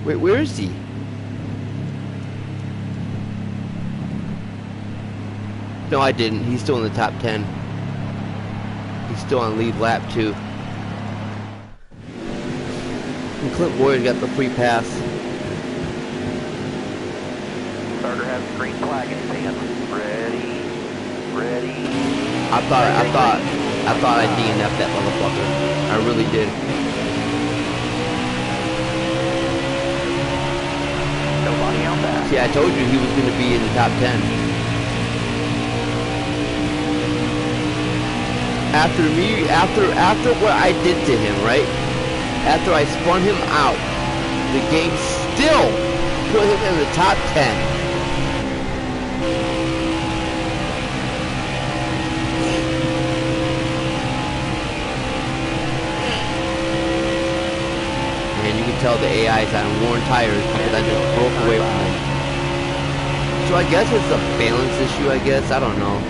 Wait, where is he? No, I didn't. He's still in the top 10. He's still on lead lap 2. And Clint Boyd got the free pass. Starter has a green flag in his hand. Ready. I thought I DNF'd that motherfucker. I really did. Nobody out back. See, I told you he was going to be in the top 10. After what I did to him, right? After I spun him out, the game still put him in the top 10. And you can tell the AI's on worn tires because I just broke away from him. So I guess it's a balance issue, I guess. I don't know.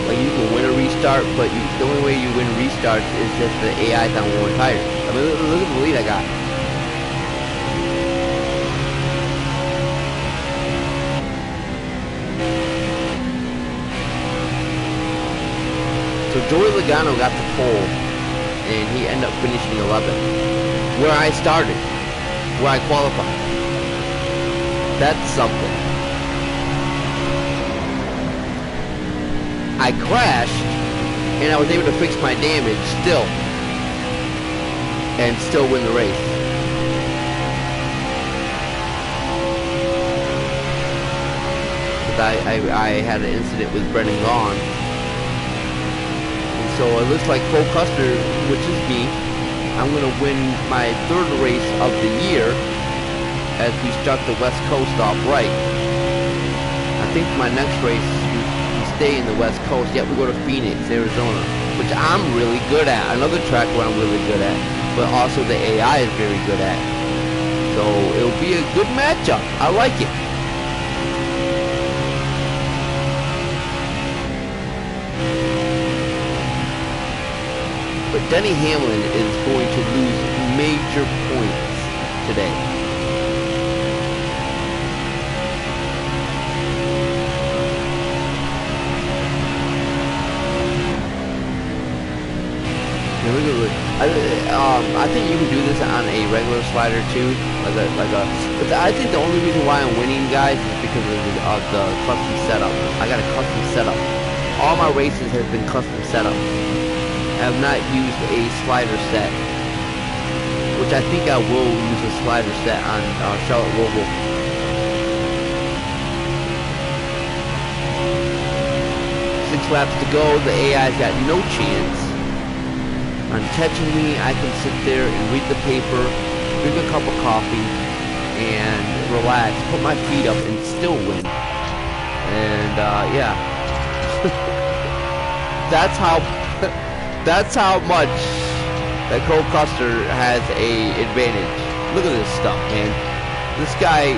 Like, you can win a restart, but the only way you win restarts is just the AI's on worn tires. I mean, look at the lead I got. So Joey Logano got the pole, and he ended up finishing 11th. Where I started, where I qualified. That's something. I crashed, and I was able to fix my damage still, and still win the race. Because I had an incident with Brendan Gaughan. And so it looks like Cole Custer, which is me, I'm going to win my 3rd race of the year as we start the West Coast off right. I think my next race, stay in the West Coast, yet we go to Phoenix, Arizona, which I'm really good at. Another track where I'm really good at, but also the AI is very good at. So it'll be a good matchup. I like it. But Denny Hamlin is going to lose major points today. I think you can do this on a regular slider too, but I think the only reason why I'm winning, guys, is because of the custom setup. I got a custom setup. All my races have been custom setup. I have not used a slider set, which I think I will use a slider set on Charlotte Roval. Six laps to go. The AI's got no chance on catching me. I can sit there and read the paper, drink a cup of coffee, and relax, put my feet up, and still win. And yeah, that's how much that Cole Custer has a advantage. Look at this stuff, man. This guy,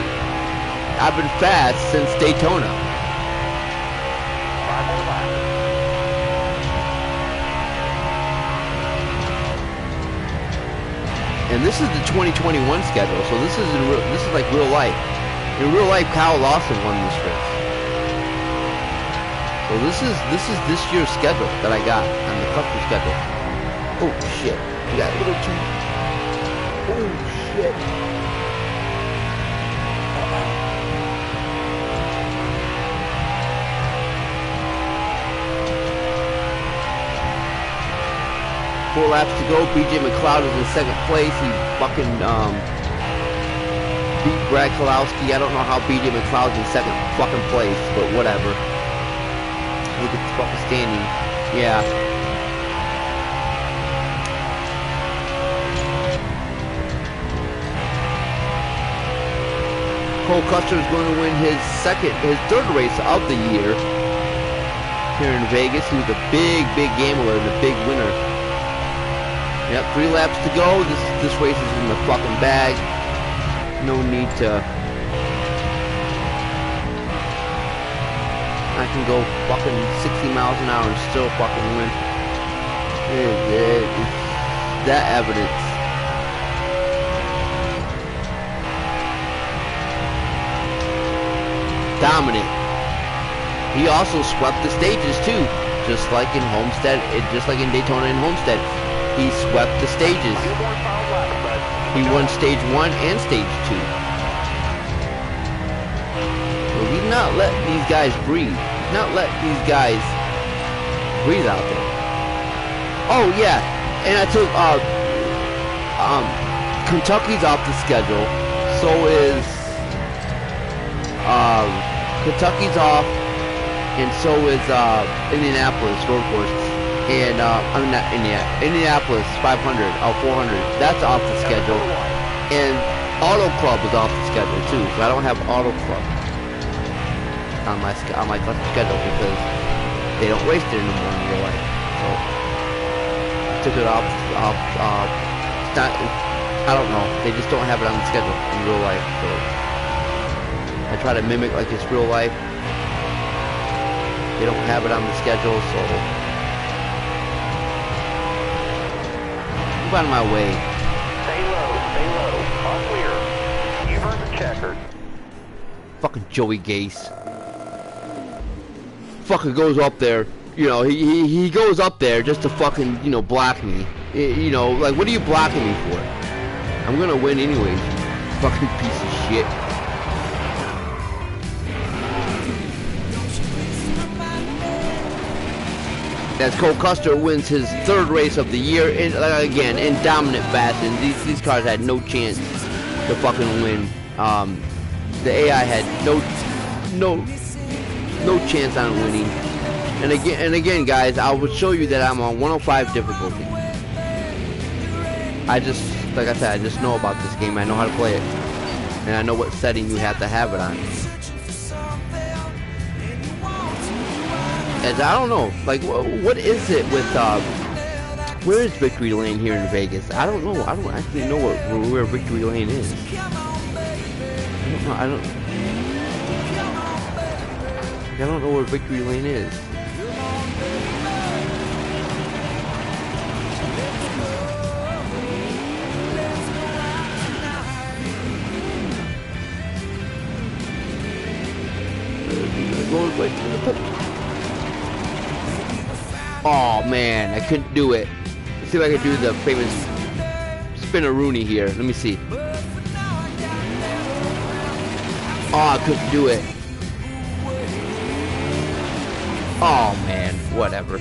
I've been fast since Daytona. And this is the 2021 schedule, so this is like real life. In real life, Kyle Lawson won this race. So this is this year's schedule that I got on the custom schedule. Oh shit! We got a little too. Oh shit! Four laps to go. BJ McLeod is in 2nd place. He fucking beat Brad Keselowski. I don't know how BJ McLeod's in 2nd fucking place, but whatever. Look at the fucking standing. Yeah. Cole Custer is going to win his 3rd race of the year here in Vegas. He was a big gambler and a big winner. Yep, 3 laps to go. This race is in the fucking bag. No need to I can go fucking 60 miles an hour and still fucking win. It's that evidence. Dominant. He also swept the stages too, just like in Homestead, just like in Daytona and Homestead. He swept the stages. He won stage 1 and stage 2. Well, he's not letting these guys breathe. He's not letting these guys breathe out there. Oh yeah, and I took Kentucky's off the schedule. So is Kentucky's off, and so is Indianapolis road course. And I mean not Indianapolis 500 400. That's off the schedule, and Auto Club is off the schedule too. So I don't have Auto Club on my schedule because they don't race there anymore in real life. So I took it off. It's not. I don't know. They just don't have it on the schedule in real life. So I try to mimic like it's real life. They don't have it on the schedule, so. Out of my way. Stay low, all clear. You've earned the checker. Fucking Joey Gase. Fucking goes up there, you know, he goes up there just to fucking, you know, block me. You know, like, what are you blocking me for? I'm gonna win anyways, you fucking piece of shit. As Cole Custer wins his 3rd race of the year, in, again, in dominant fashion. These cars had no chance to fucking win. The AI had no chance on winning. And again, guys, I will show you that I'm on 105 difficulty. I just, like I said, I just know about this game. I know how to play it, and I know what setting you have to have it on. As I don't know, like, what is it with, where is Victory Lane here in Vegas? I don't know. I don't actually know where Victory Lane is. I don't know where Victory Lane is. Oh man, I couldn't do it. Let's see if I can do the famous spin-a-rooney here. Let me see. Oh, I couldn't do it. Oh man, whatever.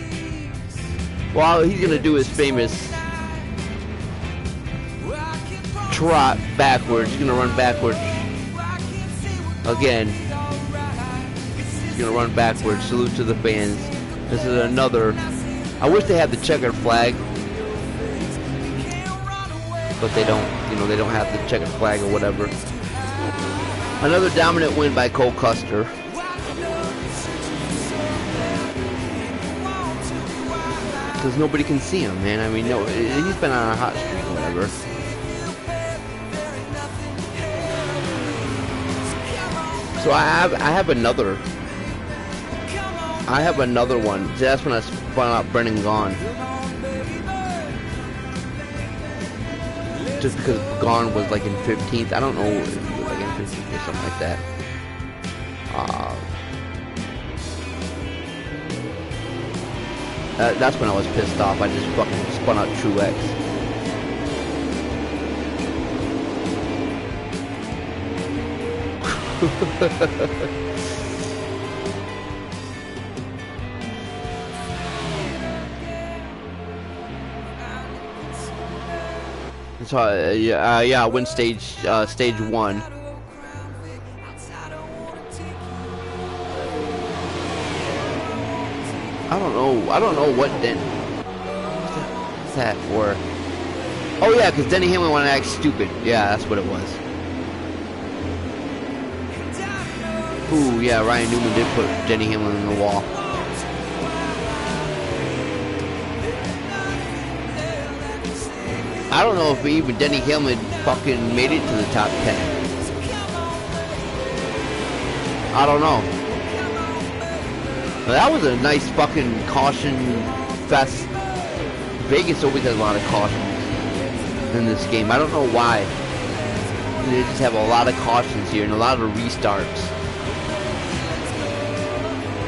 Well, he's gonna do his famous trot backwards. He's gonna run backwards again. He's gonna run backwards. Salute to the fans. This is another. I wish they had the checkered flag, but they don't. You know, they don't have the checkered flag or whatever. Another dominant win by Cole Custer. Because nobody can see him, man. I mean, no, he's been on a hot streak or whatever. So I have another one. See, that's when I spun out Brennan Gaughan. Just because Gaughan was like in 15th. I don't know, like in 15th or something like that. That's when I was pissed off. I just fucking spun out Truex. So yeah, win stage 1. I don't know what then. What's that for? Oh yeah, because Denny Hamlin wanted to act stupid. Yeah, that's what it was. Ooh, yeah, Ryan Newman did put Denny Hamlin in the wall. I don't know if even Denny Hamlin fucking made it to the top 10. I don't know. That was a nice fucking caution fest. Vegas always has a lot of cautions in this game. I don't know why. They just have a lot of cautions here and a lot of restarts.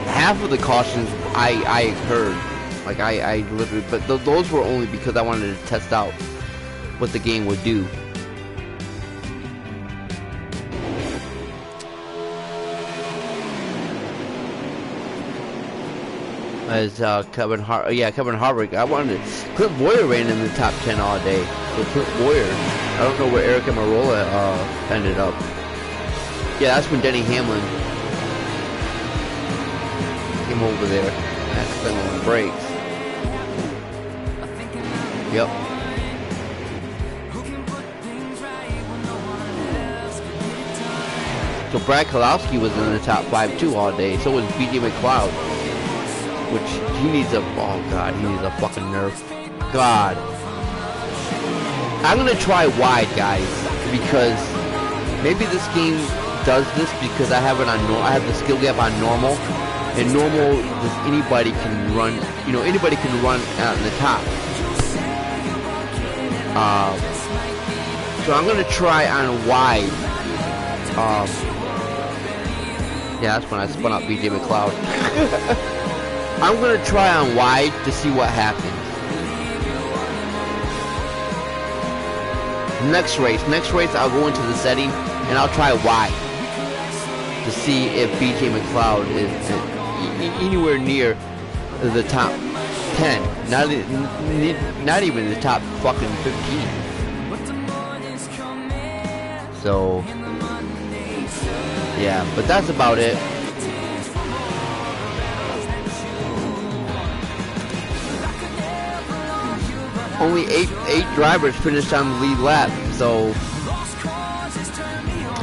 Half of the cautions I heard. Like I literally, but those were only because I wanted to test out what the game would do. As Kevin Harvick, I wanted Clint Boyer ran in the top 10 all day. So Clint Boyer, I don't know where Eric Amarola ended up. Yeah, that's when Denny Hamlin came over there. Accidentally on the brakes. Yep. So Brad Keselowski was in the top 5 too all day. So was BJ McLeod. Which he needs a, oh god, he needs a fucking nerf. God. I'm gonna try wide, guys, because maybe this game does this because I have it on I have the skill gap on normal, and normal anybody can run, you know, anybody can run out in the top. So I'm gonna try on wide. Yeah, that's when I spun out BJ McLeod. I'm gonna try on wide to see what happens. Next race I'll go into the setting and I'll try wide to see if BJ McLeod is anywhere near the top 10, not even the top fucking 15. So yeah, but that's about it. Only eight drivers finished on the lead lap, so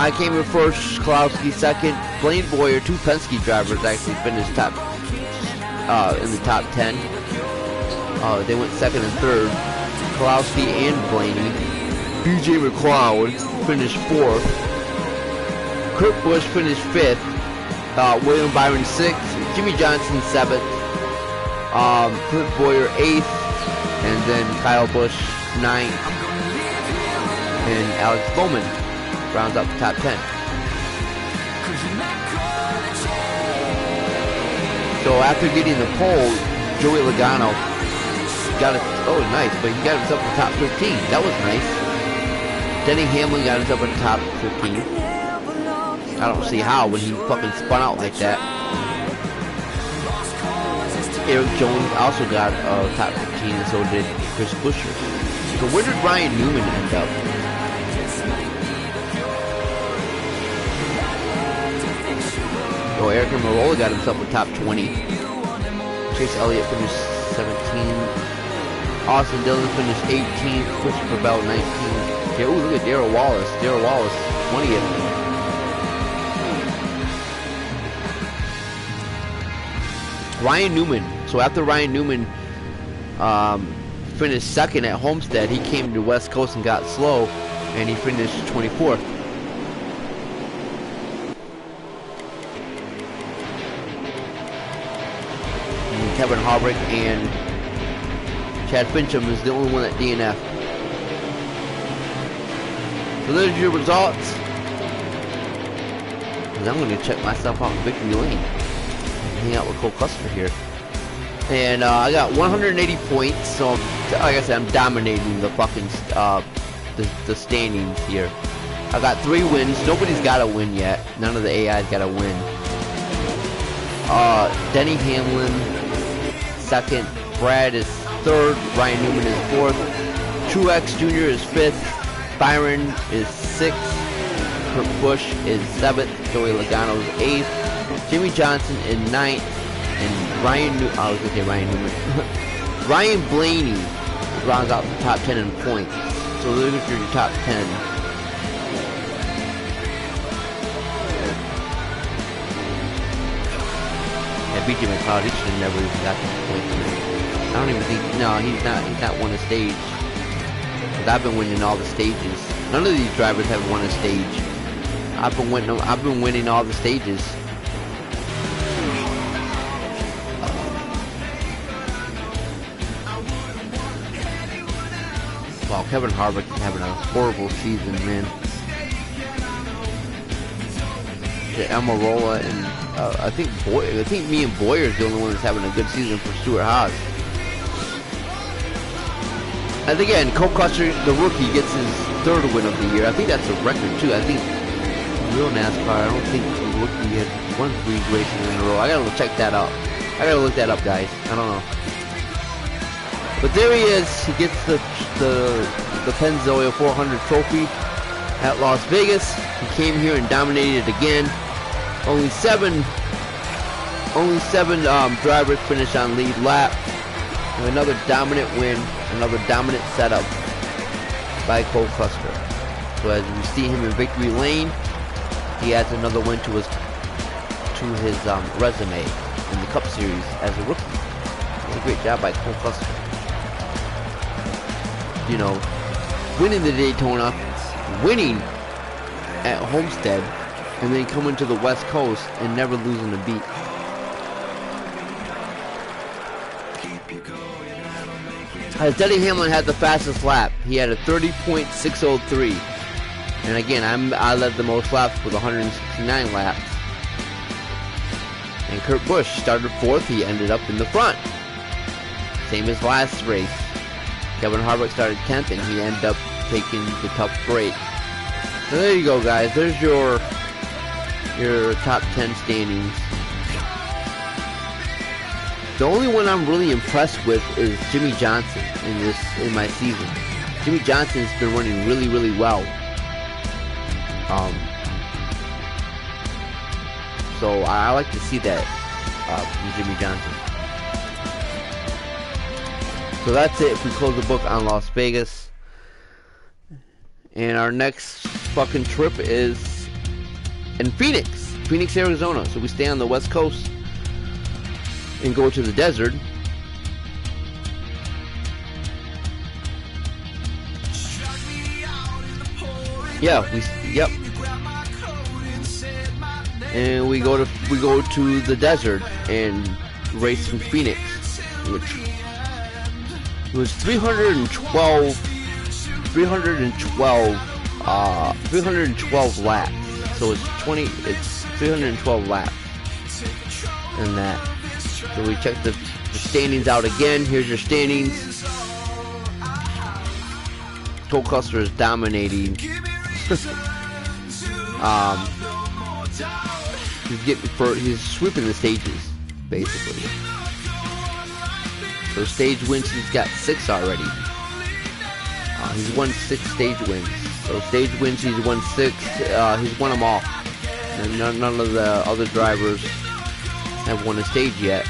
I came in first, Keselowski second, Blaine Boyer, 2 Penske drivers actually finished in the top 10. They went second and third, Keselowski and Blaney. BJ McLeod finished 4th. Kurt Busch finished 5th. William Byron 6th. Jimmy Johnson 7th. Clint Boyer 8th. And then Kyle Busch 9th, and Alex Bowman rounds up the top 10. So after getting the pole, Joey Logano got it. Oh, nice! But he got himself in the top 15. That was nice. Denny Hamlin got himself in the top 15. I don't see how when he fucking spun out like that. Eric Jones also got top 15, and so did Chris Buescher. So where did Ryan Newman end up? So Eric Amarola got himself a top 20. Chase Elliott finished 17th. Austin Dillon finished 18th. Christopher Bell 19th. Yeah, ooh, look at Darrell Wallace. Darrell Wallace 20th. Ryan Newman. So after Ryan Newman finished second at Homestead, he came to West Coast and got slow, and he finished 24th. And Kevin Harvick and Chad Fincham is the only one at DNF. So there's your results. And I'm going to check myself out in Victory Lane. Hang out with Cole Custer here. And I got 180 points, so like I said, I'm dominating the fucking the standings here. I got 3 wins. Nobody's got a win yet. None of the AI's got a win. Denny Hamlin second. Brad is third. Ryan Newman is fourth. Truex Jr. is fifth. Byron is sixth. Kurt Busch is seventh. Joey Logano is eighth. Jimmy Johnson is ninth. And Ryan Newman. Ryan Blaney rounds out the top 10 in points. So look at your top 10. Yeah, BJ McLeod, he should have never even got the points. I don't even think, no, he's not won a stage. Because I've been winning all the stages. None of these drivers have won a stage. I've been winning all the stages. Wow, Kevin Harvick is having a horrible season, man. The Almirola and I think me and Boyer is the only one that's having a good season for Stuart Haas. And again, Cole Custer, the rookie, gets his 3rd win of the year. I think that's a record too. I think real NASCAR, I don't think the rookie has won 3 races in a row. I gotta check that out. I gotta look that up, guys. I don't know. But there he is. He gets the Pennzoil 400 trophy at Las Vegas. He came here and dominated again. Only seven drivers finished on lead lap. And another dominant win, another dominant setup by Cole Custer. So as we see him in victory lane, he adds another win to his resume in the Cup Series as a rookie. What a great job by Cole Custer. You know, winning the Daytona, winning at Homestead, and then coming to the West Coast and never losing a beat. As Denny Hamlin had the fastest lap, he had a 30.603, and again, I led the most laps with 169 laps. And Kurt Busch started 4th. He ended up in the front, same as last race. Kevin Harvick started 10th, and he ended up taking the tough break. So there you go, guys. There's your top 10 standings. The only one I'm really impressed with is Jimmy Johnson in my season. Jimmy Johnson's been running really, really well. So I like to see that from Jimmy Johnson. So that's it. If we close the book on Las Vegas, and our next fucking trip is in Phoenix, Arizona. So we stay on the West Coast and go to the desert. Yep. And we go to the desert and race in Phoenix, which was 312 laps. So it's 312 laps in that. So we check the standings out again. Here's your standings. Cole Custer is dominating. He's sweeping the stages, basically. So stage wins, he's got 6 already. He's won 6 stage wins. So stage wins, he's won 6. He's won them all. And none of the other drivers have won a stage yet.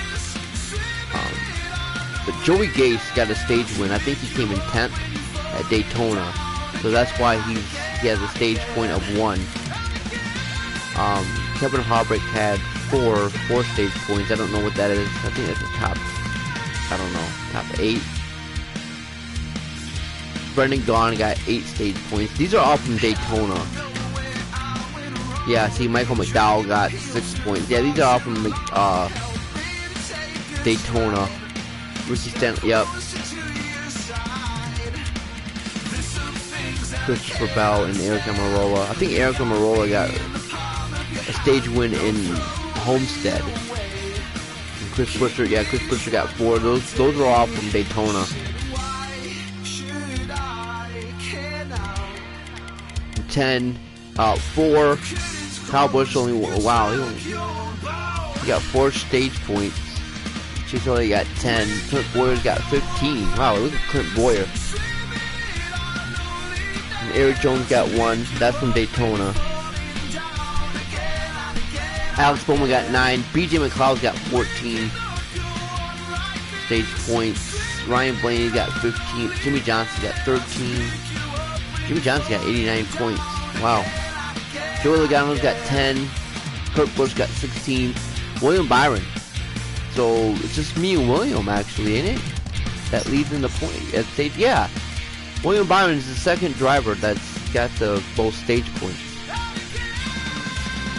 But Joey Gase got a stage win. I think he came in 10th at Daytona. So that's why he has a stage point of 1. Kevin Harvick had 4 stage points. I don't know what that is. I think that's the top, I don't know, top 8. Brendan Gaughan got 8 stage points. These are all from Daytona. Yeah, see, Michael McDowell got 6 points. Yeah, these are all from Daytona. Ricky Stanton, yep. Christopher Bell and Eric Almirola. I think Eric Almirola got a stage win in Homestead. And Chris Buescher got 4. Those are all from Daytona. 10, 4. Kyle Busch only, wow, he got 4 stage points. Chase Elliott got 10. Clint Boyer's got 15. Wow, look at Clint Boyer. And Eric Jones got 1. That's from Daytona. Alex Bowman got 9. BJ McLeod's got 14 stage points. Ryan Blaney got 15. Jimmy Johnson got 13. Jimmy Johnson got 89 points. Wow. Joey Logano's got 10. Kurt Busch got 16. William Byron. So it's just me and William, actually, ain't it? That leads in the point at stage. Yeah. William Byron is the second driver that's got the most stage points.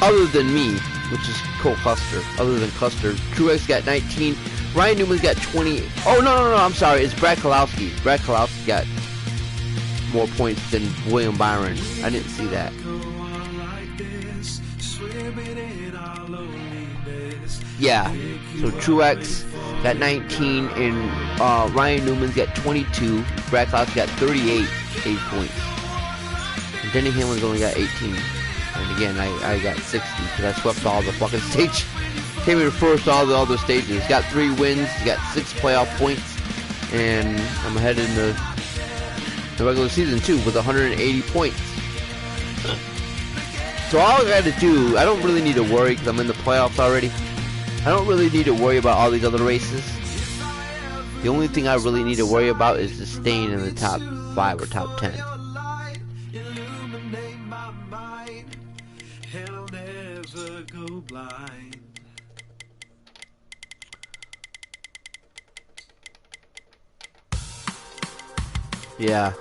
Other than me, which is Cole Custer. Other than Custer. Truex got 19. Ryan Newman's got 20. Oh, no, I'm sorry. It's Brad Keselowski. Brad Keselowski got more points than William Byron. I didn't see that. Yeah, so Truex got 19, and Ryan Newman's got 22. Brad Keselowski got 38 points. And Denny Hamlin's only got 18. And again, I got 60 because I swept all the fucking stage. Came in first all the other stages. Got 3 wins, got 6 playoff points, and I'm ahead in the regular season too with 180 points. So all I got to do, I don't really need to worry because I'm in the playoffs already. I don't really need to worry about all these other races. The only thing I really need to worry about is just staying in the top 5 or top 10. Yeah.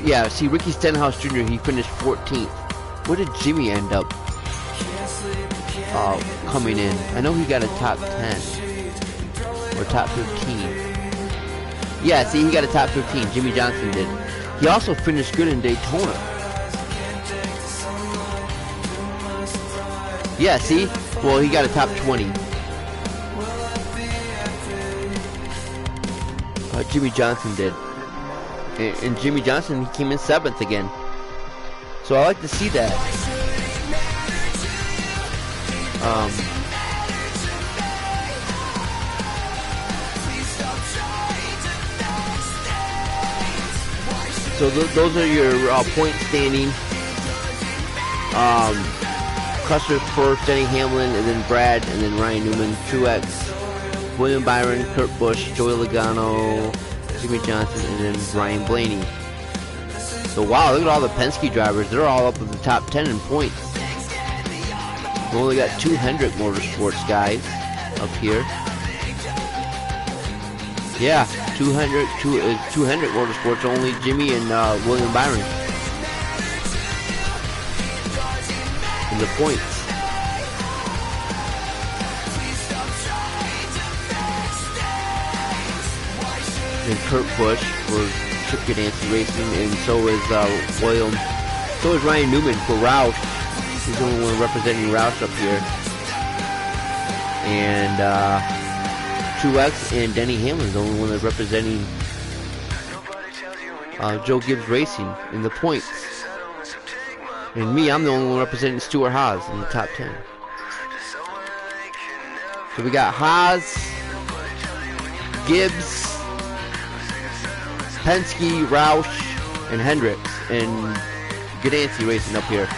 Yeah, see, Ricky Stenhouse Jr., he finished 14th. Where did Jimmy end up coming in? I know he got a top 10 or top 15. Yeah, see, he got a top 15. Jimmy Johnson did. He also finished good in Daytona. Yeah, see? Well, he got a top 20. Jimmy Johnson did. And Jimmy Johnson, he came in 7th again. So I like to see that. So those are your point standing. Custer's first, Denny Hamlin, and then Brad, and then Ryan Newman, Truex, William Byron, Kurt Busch, Joey Logano, Jimmy Johnson, and then Ryan Blaney. So wow, look at all the Penske drivers. They're all up in the top 10 in points. We only got 2 Hendrick Motorsports guys up here. Yeah, 2 Hendrick Motorsports, only Jimmy and William Byron in the points. And Kurt Busch for Chip Ganassi Racing, and so is Ryan Newman for Roush. He's the only one representing Roush up here. And Truex and Denny Hamlin is the only one that's representing Joe Gibbs Racing in the points. And me, I'm the only one representing Stuart Haas in the top 10. So we got Haas, Gibbs, Penske, Roush, and Hendricks, and Ganassi Racing up here.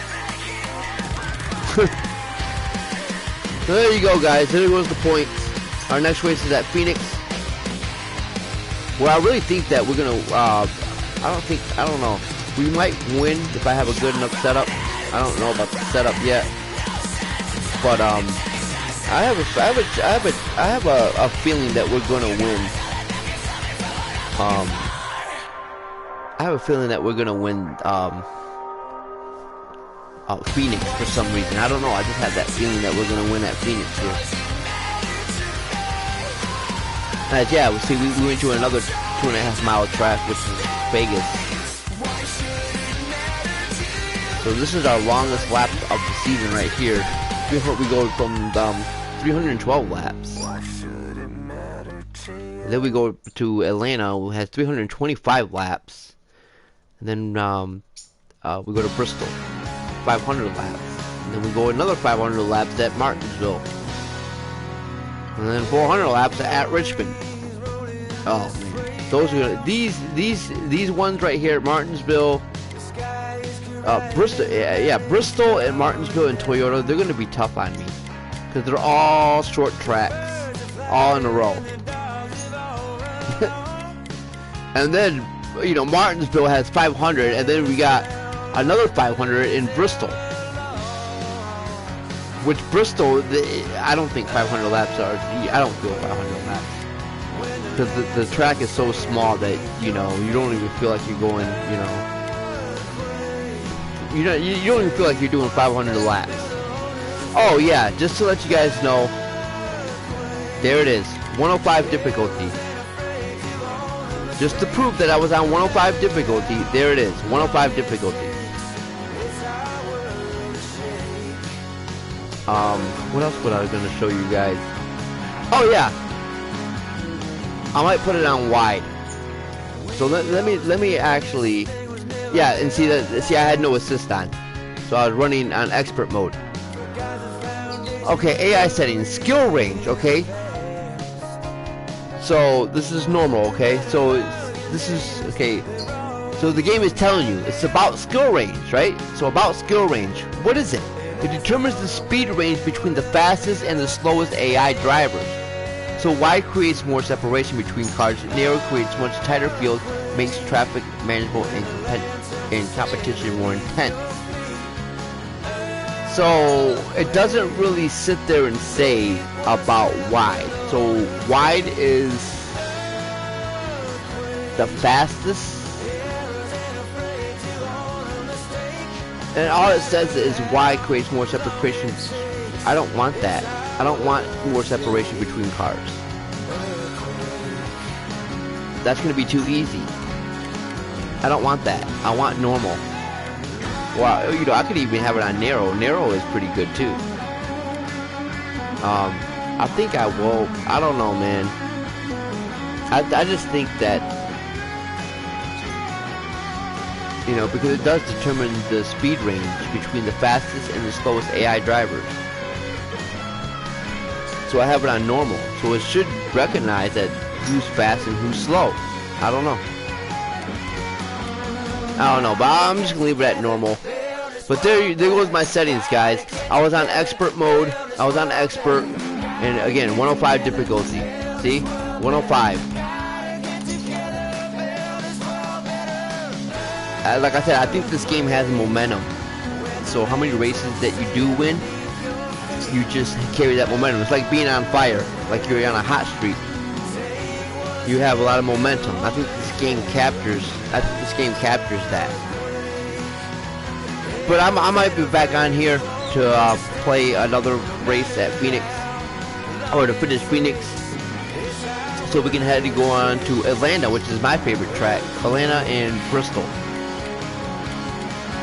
So there you go, guys. There goes the points. Our next race is at Phoenix. Well, I really think that we're gonna. I don't know. We might win if I have a good enough setup. I don't know about the setup yet, but I have a feeling that we're gonna win. I have a feeling that we're gonna win Phoenix for some reason. I don't know. I just have that feeling that we're gonna win at Phoenix here. Yeah, we see we went to another 2.5 mile track, which is Vegas. So this is our longest lap of the season right here. Before we go from 312 laps. And then we go to Atlanta, who has 325 laps. And then we go to Bristol, 500 laps. And then we go another 500 laps at Martinsville. And then 400 laps at Richmond. Oh man, those are these ones right here at Martinsville, Bristol. Yeah, Bristol and Martinsville and Toyota. They're going to be tough on me because they're all short tracks, all in a row. And then Martinsville has 500, and then we got another 500 in Bristol. Which Bristol, I don't think 500 laps are. I don't feel 500 laps because the track is so small that you don't even feel like you're going. You don't even feel like you're doing 500 laps. Oh yeah, just to let you guys know, there it is, 105 difficulty. Just to prove that I was on 105 difficulty, there it is, 105 difficulty. What else was I gonna show you guys? Oh yeah, I might put it on wide. So let me actually, yeah, and see I had no assist on, so I was running on expert mode. Okay, AI settings, skill range. Okay, so this is normal. Okay, so this is okay. So the game is telling you it's about skill range, right? So about skill range, what is it? It determines the speed range between the fastest and the slowest AI drivers. So wide creates more separation between cars, narrow creates much tighter field, makes traffic manageable and competition more intense. So it doesn't really sit there and say about wide. So wide is the fastest, and all it says is wide creates more separation. I don't want that. I don't want more separation between cars. That's going to be too easy. I don't want that. I want normal. Well, you know, I could even have it on narrow. Narrow is pretty good too. I think I will. I don't know, man. I just think that, you know, because it does determine the speed range between the fastest and the slowest AI drivers. So I have it on normal, so it should recognize that who's fast and who's slow. I don't know. But I'm just gonna leave it at normal. But there goes my settings, guys. I was on expert mode. I was on expert, and again, 105 difficulty. See, 105. Like I said, I think this game has momentum. So how many races that you do win, you just carry that momentum. It's like being on fire, like you're on a hot streak. You have a lot of momentum. I think this game captures that. But I might be back on here to play another race at Phoenix, or to finish Phoenix, so we can head to go on to Atlanta, which is my favorite track, Atlanta and Bristol.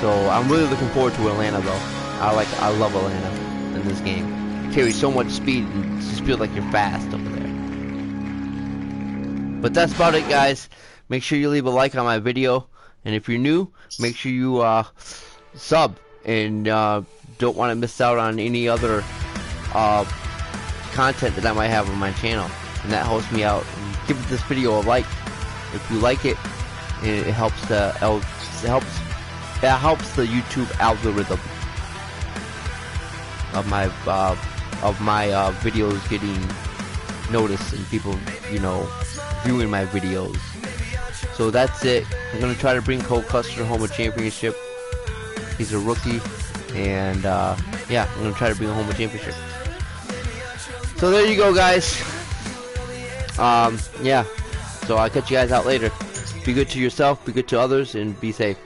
So I'm really looking forward to Atlanta, though. I love Atlanta in this game. It carries so much speed and it just feels like you're fast over there. But that's about it, guys. Make sure you leave a like on my video, and if you're new, make sure you sub, and don't want to miss out on any other content that I might have on my channel, and that helps me out. And give this video a like if you like it, and it helps the YouTube algorithm of my videos getting noticed and people, you know, viewing my videos. So that's it. I'm gonna try to bring Cole Custer home a championship. He's a rookie, and yeah, I'm gonna try to bring home a championship. So there you go, guys. Yeah. So I'll catch you guys out later. Be good to yourself, be good to others, and be safe.